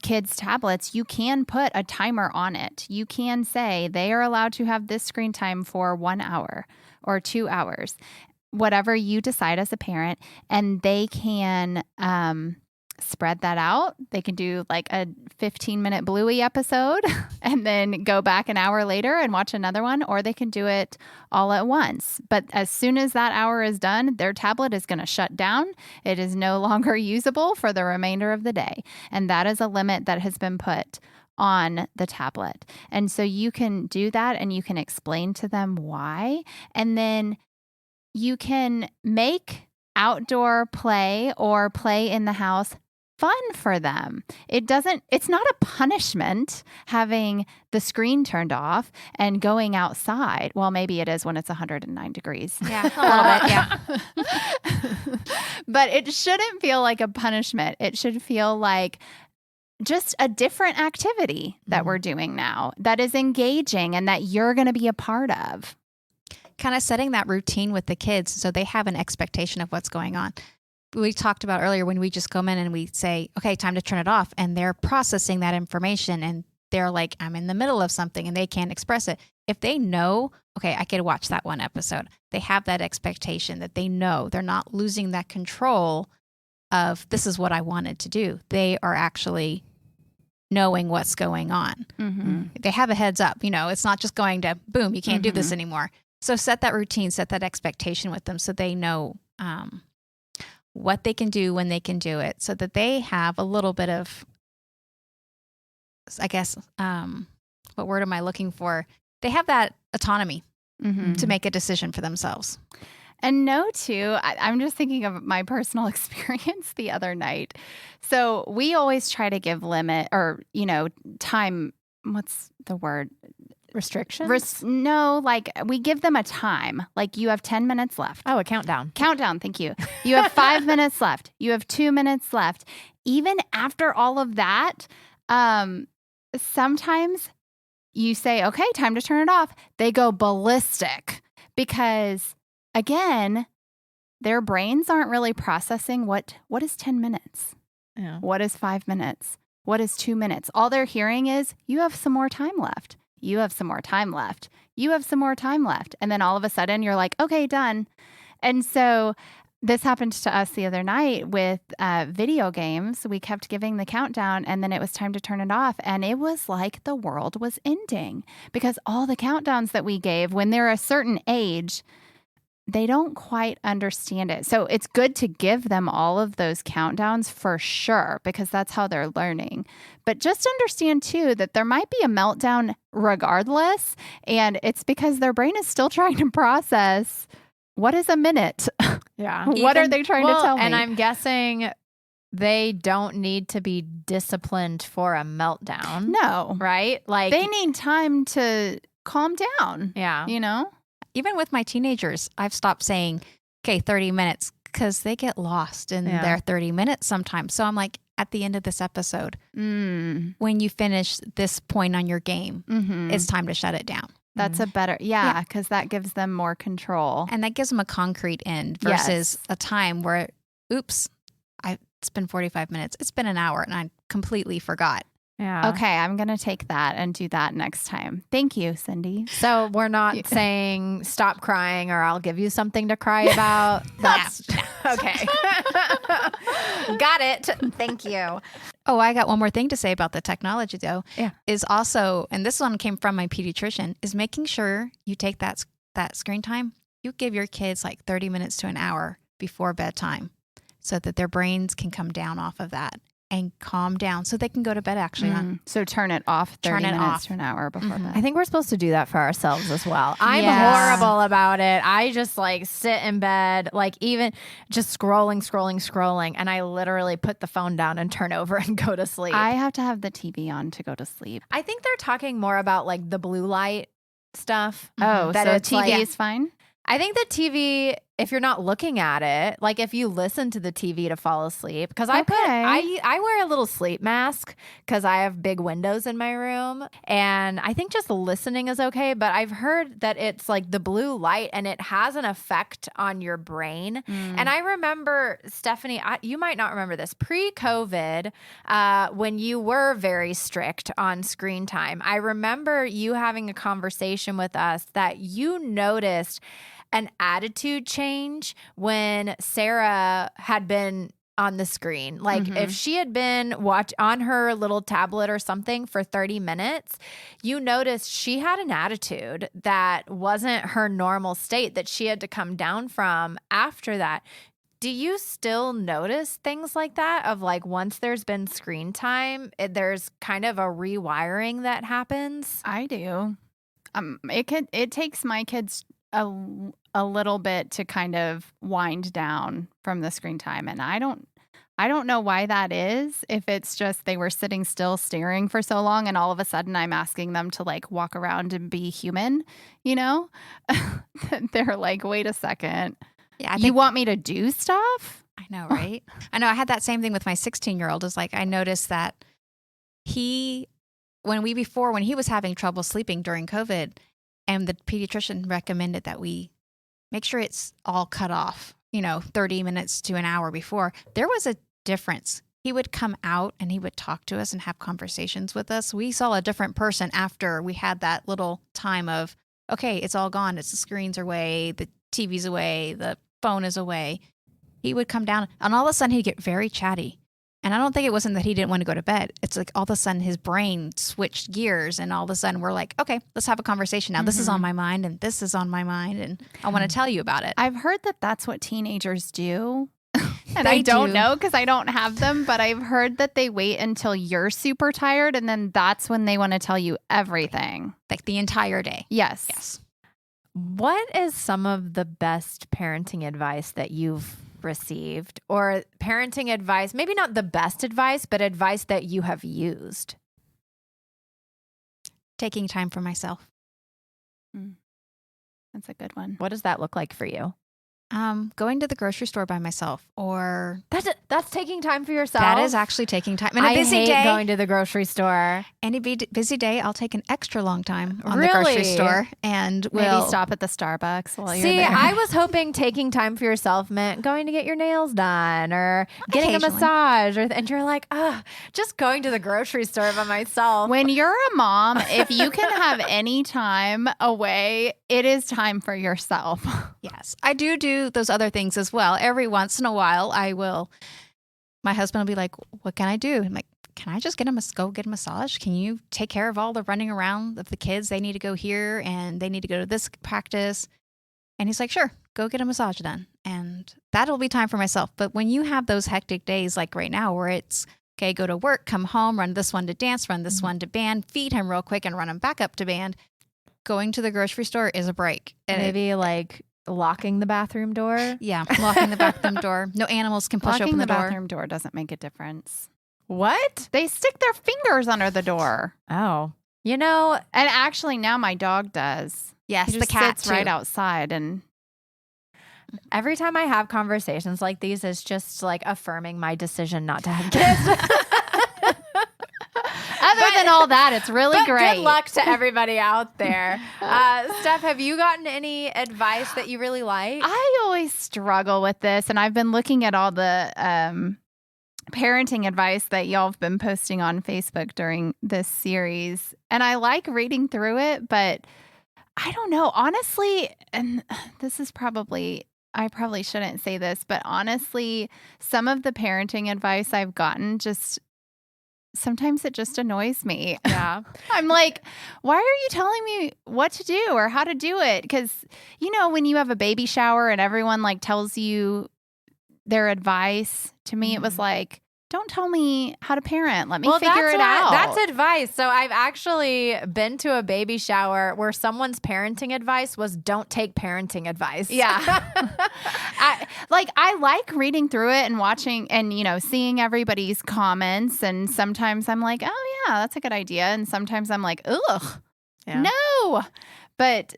kids' tablets, you can put a timer on it. You can say they are allowed to have this screen time for 1 hour or 2 hours. Whatever you decide as a parent, and they can spread that out. They can do like a 15-minute Bluey episode and then go back an hour later and watch another one, or they can do it all at once. But as soon as that hour is done, their tablet is going to shut down. It is no longer usable for the remainder of the day. And that is a limit that has been put on the tablet. And so you can do that and you can explain to them why. And then you can make outdoor play or play in the house fun for them. It's not a punishment having the screen turned off and going outside. Well, maybe it is when it's 109 degrees. Yeah, a little bit, yeah. But it shouldn't feel like a punishment. It should feel like just a different activity that we're doing now that is engaging and that you're going to be a part of. Kind of setting that routine with the kids so they have an expectation of what's going on. We talked about earlier when we just come in and we say, okay, time to turn it off. And they're processing that information and they're like, I'm in the middle of something and they can't express it. If they know, okay, I could watch that one episode. They have that expectation that they know they're not losing that control of this is what I wanted to do. They are actually knowing what's going on. Mm-hmm. They have a heads up. It's not just going to boom, you can't do this anymore. So set that routine, set that expectation with them so they know what they can do when they can do it, so that they have a little bit of, I guess, what word am I looking for? They have that autonomy to make a decision for themselves. And no, too, I'm just thinking of my personal experience the other night. So we always try to give limit or, time, what's the word? Restrictions? No, like we give them a time. Like you have 10 minutes left. Oh, a countdown. Countdown, thank you. You have 5 minutes left. You have 2 minutes left. Even after all of that, sometimes you say, okay, time to turn it off. They go ballistic because, again, their brains aren't really processing what is 10 minutes? Yeah. What is 5 minutes? What is 2 minutes? All they're hearing is, you have some more time left. You have some more time left. You have some more time left. And then all of a sudden you're like, okay, done. And so this happened to us the other night with video games. We kept giving the countdown and then it was time to turn it off. And it was like the world was ending because all the countdowns that we gave when they're a certain age, they don't quite understand it. So it's good to give them all of those countdowns for sure, because that's how they're learning. But just understand too that there might be a meltdown regardless. And it's because their brain is still trying to process what is a minute? Yeah. What are they trying to tell me? And I'm guessing they don't need to be disciplined for a meltdown. No. Right? Like they need time to calm down. Yeah. You know? Even with my teenagers, I've stopped saying, okay, 30 minutes, because they get lost in their 30 minutes sometimes. So I'm like, at the end of this episode, when you finish this point on your game, it's time to shut it down. That's a better, because that gives them more control. And that gives them a concrete end versus a time where, oops, it's been 45 minutes. It's been an hour and I completely forgot. Yeah. Okay, I'm going to take that and do that next time. Thank you, Cindy. So we're not saying stop crying or I'll give you something to cry about. That's okay. Got it. Thank you. Oh, I got one more thing to say about the technology though. Yeah. Is also, and this one came from my pediatrician, is making sure you take that screen time. You give your kids like 30 minutes to an hour before bedtime so that their brains can come down off of that and calm down so they can go to bed actually on. So turn it off 30 minutes to an hour before bed. I think we're supposed to do that for ourselves as well. I'm horrible about it. I just like sit in bed, like even just scrolling. And I literally put the phone down and turn over and go to sleep. I have to have the TV on to go to sleep. I think they're talking more about like the blue light stuff. Oh, that so TV is fine? I think the TV, if you're not looking at it, like if you listen to the TV to fall asleep, because I wear a little sleep mask because I have big windows in my room, and I think just listening is okay. But I've heard that it's like the blue light and it has an effect on your brain. And I remember, Stephanie, you might not remember this, pre-COVID, when you were very strict on screen time. I remember you having a conversation with us that you noticed an attitude change when Sarah had been on the screen. Like if she had been on her little tablet or something for 30 minutes, you noticed she had an attitude that wasn't her normal state that she had to come down from after that. Do you still notice things like that of like once there's been screen time, there's kind of a rewiring that happens? I do. It takes my kids a little bit to kind of wind down from the screen time. And I don't know why that is. If it's just they were sitting still staring for so long and all of a sudden I'm asking them to like walk around and be human, you know? They're like, wait a second. Yeah, you want me to do stuff? I know, right? I know. I had that same thing with my 16-year-old. Is like I noticed that when he was having trouble sleeping during COVID, and the pediatrician recommended that we make sure it's all cut off, 30 minutes to an hour before. There was a difference. He would come out and he would talk to us and have conversations with us. We saw a different person after we had that little time of, okay, it's all gone. It's the screens are away, the TV's away, the phone is away. He would come down and all of a sudden he'd get very chatty. And I don't think it wasn't that he didn't want to go to bed. It's like all of a sudden his brain switched gears and all of a sudden we're like, okay, let's have a conversation now. This is on my mind and this is on my mind and I want to tell you about it. I've heard that that's what teenagers do. And I don't know because I don't have them, but I've heard that they wait until you're super tired and then that's when they want to tell you everything. Like the entire day. Yes. What is some of the best parenting advice that you've received, or parenting advice, maybe not the best advice, but advice that you have used? Taking time for myself. That's a good one. What does that look like for you? Going to the grocery store by myself, or that's taking time for yourself. That is actually taking time. And I hate going to the grocery store. Any busy day, I'll take an extra long time on the grocery store, and maybe stop at the Starbucks while you're there. I was hoping taking time for yourself meant going to get your nails done or getting a massage, and you're like, just going to the grocery store by myself. When you're a mom, if you can have any time away, it is time for yourself. Yes, I do those other things as well. Every once in a while, my husband will be like, what can I do? I'm like, can I just go get a massage? Can you take care of all the running around of the kids? They need to go here and they need to go to this practice. And he's like, sure, go get a massage done. And that'll be time for myself. But when you have those hectic days like right now where it's, okay, go to work, come home, run this one to dance, run this one to band, feed him real quick and run him back up to band, going to the grocery store is a break. And maybe like locking the bathroom door. Yeah, locking the bathroom door. No animals can push open the door. Locking the bathroom door doesn't make a difference. What? They stick their fingers under the door. Oh. And actually now my dog does. Yes, he the cat sits right outside and every time I have conversations like these, it's just like affirming my decision not to have kids. Other than all that, it's really great. Good luck to everybody out there. Steph, have you gotten any advice that you really like? I always struggle with this, and I've been looking at all the parenting advice that y'all have been posting on Facebook during this series, and I like reading through it, but I don't know. Honestly, and this is I probably shouldn't say this, but honestly, some of the parenting advice I've gotten sometimes it just annoys me. Yeah. I'm like, why are you telling me what to do or how to do it? Because, when you have a baby shower and everyone like tells you their advice, to me, it was like, don't tell me how to parent. Let me figure it out. That's advice. So I've actually been to a baby shower where someone's parenting advice was don't take parenting advice. Yeah. I like reading through it and watching and, seeing everybody's comments. And sometimes I'm like, oh, yeah, that's a good idea. And sometimes I'm like, ugh, no. But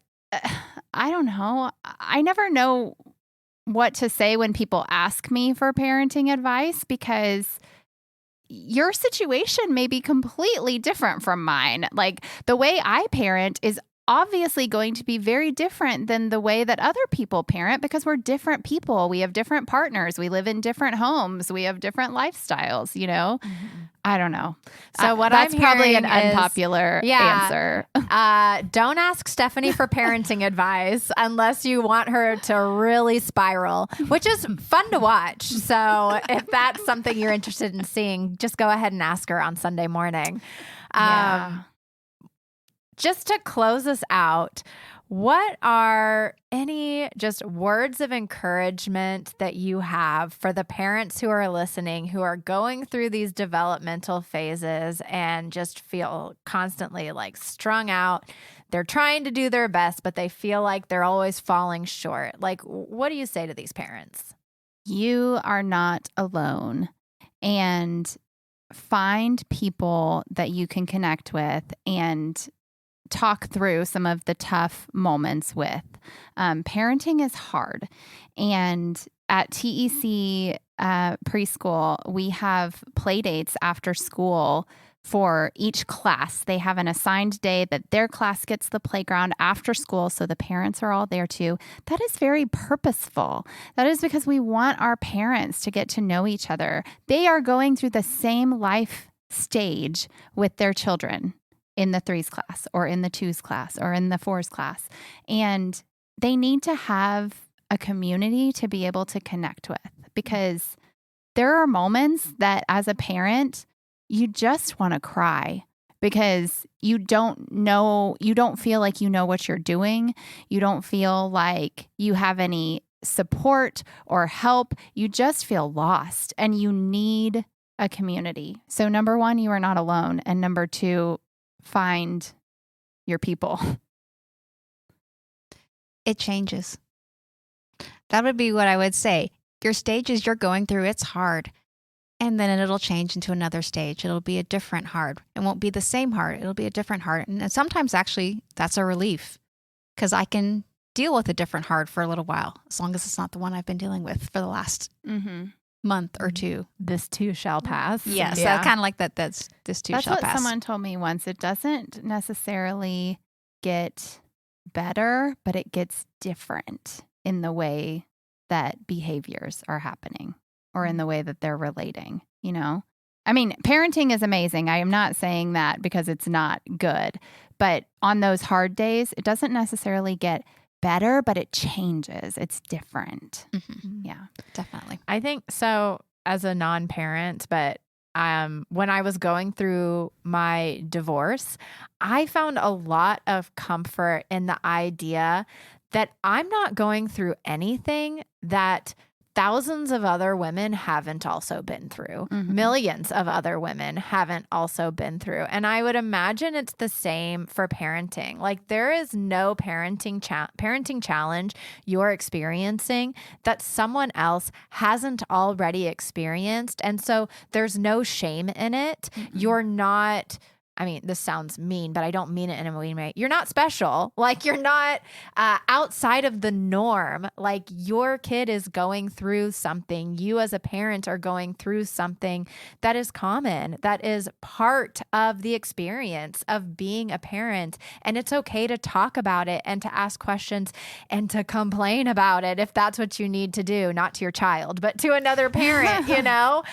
I don't know. I never know what to say when people ask me for parenting advice because your situation may be completely different from mine. Like the way I parent is obviously going to be very different than the way that other people parent because we're different people. We have different partners. We live in different homes. We have different lifestyles, I don't know. So that's probably an unpopular answer. Don't ask Stephanie for parenting advice unless you want her to really spiral, which is fun to watch. So if that's something you're interested in seeing, just go ahead and ask her on Sunday morning. Just to close us out, what are any just words of encouragement that you have for the parents who are listening, who are going through these developmental phases and just feel constantly like strung out? They're trying to do their best, but they feel like they're always falling short. Like, what do you say to these parents? You are not alone. And find people that you can connect with and talk through some of the tough moments with. Parenting is hard. And at TEC Preschool, we have play dates after school for each class. They have an assigned day that their class gets the playground after school, so the parents are all there too. That is very purposeful. That is because we want our parents to get to know each other. They are going through the same life stage with their children in the 3s class or in the 2s class or in the 4s class. And they need to have a community to be able to connect with because there are moments that as a parent, you just want to cry because you don't feel like you know what you're doing. You don't feel like you have any support or help. You just feel lost and you need a community. So number 1, you are not alone. And number 2, find your people. It changes. That would be what I would say. Your stages you're going through, it's hard. And then it'll change into another stage. It'll be a different hard. It won't be the same hard. It'll be a different hard. And sometimes actually that's a relief because I can deal with a different hard for a little while, as long as it's not the one I've been dealing with for the last month or two. This too shall pass. Yes. Yeah. So kind of like that. This too shall pass. That's what someone told me once. It doesn't necessarily get better, but it gets different in the way that behaviors are happening or in the way that they're relating, I mean, parenting is amazing. I am not saying that because it's not good, but on those hard days, it doesn't necessarily get better, but it changes. It's different. Mm-hmm. Yeah, definitely. I think so as a non-parent, but when I was going through my divorce, I found a lot of comfort in the idea that I'm not going through anything that thousands of other women haven't also been through. Mm-hmm. Millions of other women haven't also been through. And I would imagine it's the same for parenting. Like there is no parenting challenge you're experiencing that someone else hasn't already experienced. And so there's no shame in it. Mm-hmm. You're not I mean, this sounds mean, but I don't mean it in a mean way. You're not special. Like, you're not outside of the norm. Like, your kid is going through something. You as a parent are going through something that is common, that is part of the experience of being a parent. And it's okay to talk about it and to ask questions and to complain about it if that's what you need to do, not to your child, but to another parent, you know?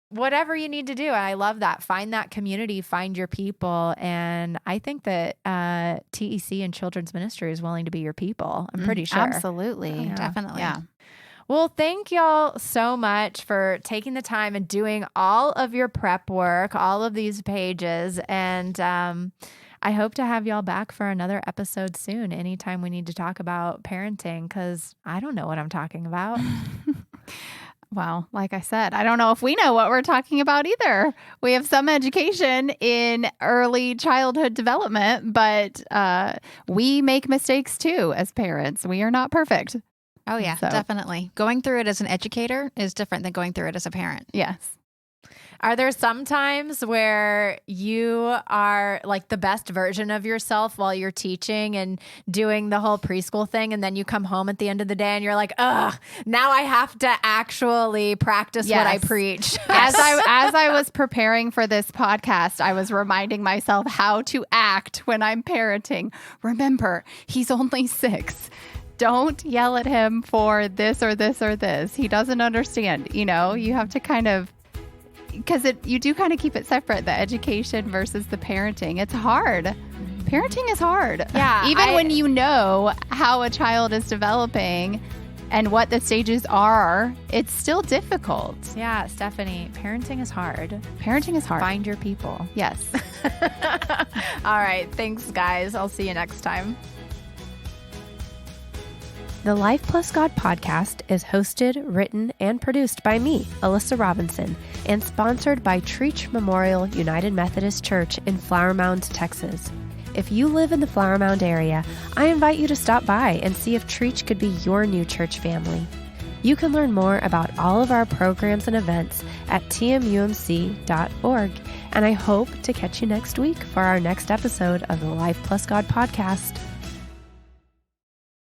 Whatever you need to do. And I love that. Find that community, find your people. And I think that TEC and Children's Ministry is willing to be your people. I'm pretty sure. Absolutely. Yeah. Definitely. Yeah. Well, thank y'all so much for taking the time and doing all of your prep work, all of these pages. And I hope to have y'all back for another episode soon, anytime we need to talk about parenting, because I don't know what I'm talking about. Well, like I said, I don't know if we know what we're talking about either. We have some education in early childhood development, but we make mistakes too as parents. We are not perfect. Oh, yeah, definitely. Going through it as an educator is different than going through it as a parent. Yes. Are there some times where you are like the best version of yourself while you're teaching and doing the whole preschool thing, and then you come home at the end of the day and you're like, ugh, now I have to actually practice what I preach? As I was preparing for this podcast, I was reminding myself how to act when I'm parenting. Remember, he's only 6. Don't yell at him for this or this or this. He doesn't understand. You know, you have to kind of, because you do kind of keep it separate, the education versus the parenting. It's hard. Parenting is hard. Yeah. Even when you know how a child is developing and what the stages are, it's still difficult. Yeah, Stephanie, parenting is hard. Parenting is hard. Find your people. Yes. All right. Thanks, guys. I'll see you next time. The Life Plus God podcast is hosted, written, and produced by me, Alyssa Robinson, and sponsored by Trietsch Memorial United Methodist Church in Flower Mound, Texas. If you live in the Flower Mound area, I invite you to stop by and see if Trietsch could be your new church family. You can learn more about all of our programs and events at tmumc.org, and I hope to catch you next week for our next episode of the Life Plus God podcast.